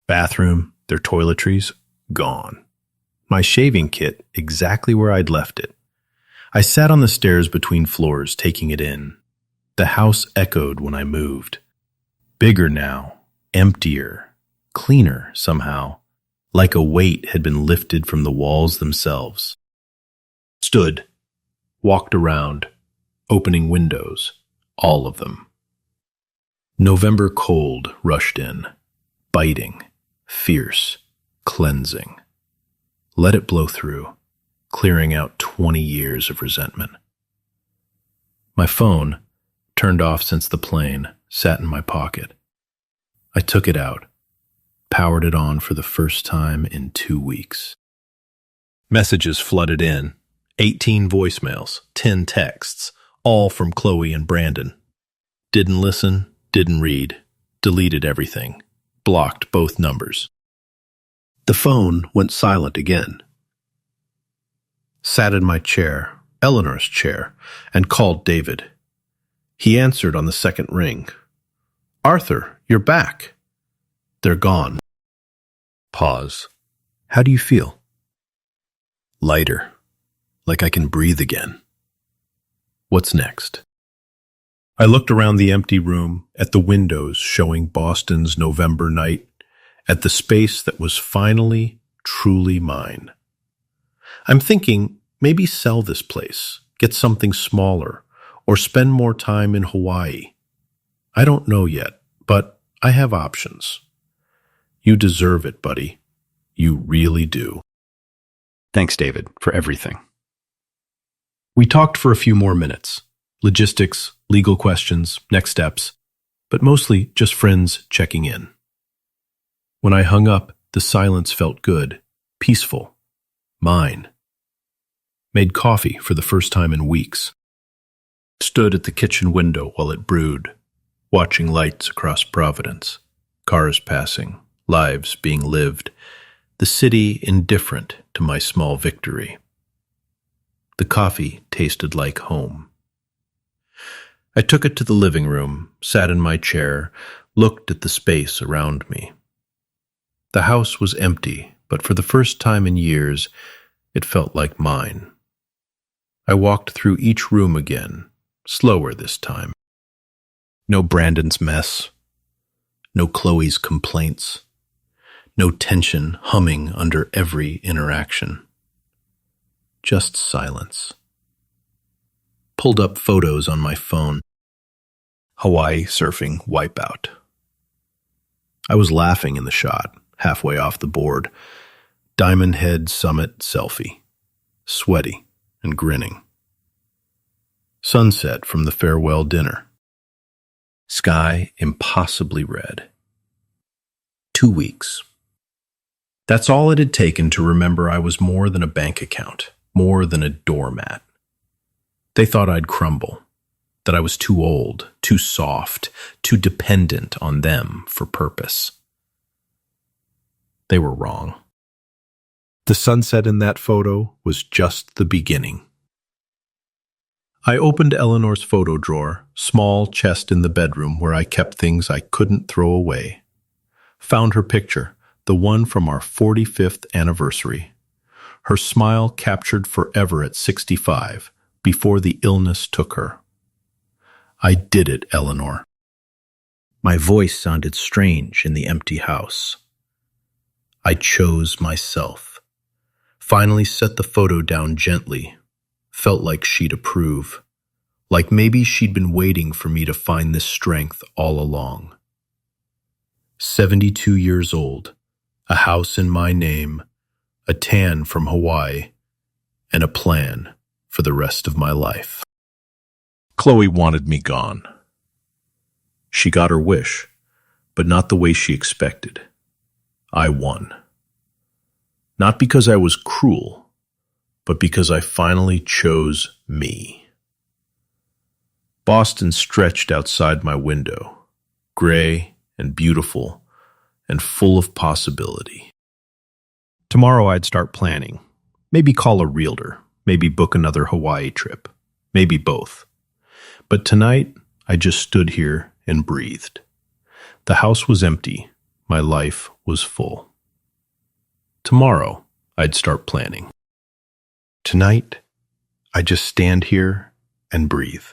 [SPEAKER 1] Bathroom, their toiletries, gone. My shaving kit exactly where I'd left it. I sat on the stairs between floors, taking it in. The house echoed when I moved. Bigger now, emptier, cleaner somehow, like a weight had been lifted from the walls themselves. Stood, walked around, opening windows, all of them. November cold rushed in, biting, fierce, cleansing. Let it blow through, clearing out 20 years of resentment. My phone, turned off since the plane, sat in my pocket. I took it out, powered it on for the first time in 2 weeks. Messages flooded in, 18 voicemails, 10 texts, all from Chloe and Brandon. Didn't listen, didn't read, deleted everything, blocked both numbers. The phone went silent again. Sat in my chair, Eleanor's chair, and called David. He answered on the second ring. "Arthur, you're back." "They're gone." Pause. "How do you feel?" "Lighter, like I can breathe again." "What's next?" I looked around the empty room, at the windows showing Boston's November night, at the space that was finally, truly mine. I'm thinking maybe sell this place, get something smaller, or spend more time in Hawaii. I don't know yet, but I have options. You deserve it, buddy. You really do. Thanks, David, for everything. We talked for a few more minutes. Logistics, legal questions, next steps, but mostly just friends checking in. When I hung up, the silence felt good, peaceful, mine. Made coffee for the first time in weeks. Stood at the kitchen window while it brewed, watching lights across Providence, cars passing, lives being lived, the city indifferent to my small victory. The coffee tasted like home. I took it to the living room, sat in my chair, looked at the space around me. The house was empty, but for the first time in years, it felt like mine. I walked through each room again, slower this time. No Brandon's mess, no Chloe's complaints, no tension humming under every interaction. Just silence. Pulled up photos on my phone. Hawaii surfing wipeout. I was laughing in the shot, halfway off the board. Diamond Head Summit selfie. Sweaty and grinning. Sunset from the farewell dinner. Sky impossibly red. 2 weeks. That's all it had taken to remember I was more than a bank account, more than a doormat. They thought I'd crumble, that I was too old, too soft, too dependent on them for purpose. They were wrong. The sunset in that photo was just the beginning. I opened Eleanor's photo drawer, small chest in the bedroom where I kept things I couldn't throw away. Found her picture, the one from our 45th anniversary. Her smile captured forever at 65, before the illness took her. I did it, Eleanor. My voice sounded strange in the empty house. I chose myself. Finally set the photo down gently. Felt like she'd approve. Like maybe she'd been waiting for me to find this strength all along. 72 years old, a house in my name, a tan from Hawaii, and a plan for the rest of my life. Chloe wanted me gone. She got her wish, but not the way she expected. I won. Not because I was cruel, but because I finally chose me. Boston stretched outside my window, gray and beautiful and full of possibility. Tomorrow I'd start planning. Maybe call a realtor. Maybe book another Hawaii trip. Maybe both. But tonight, I just stood here and breathed. The house was empty. My life was full. Tomorrow, I'd start planning. Tonight, I just stand here and breathe.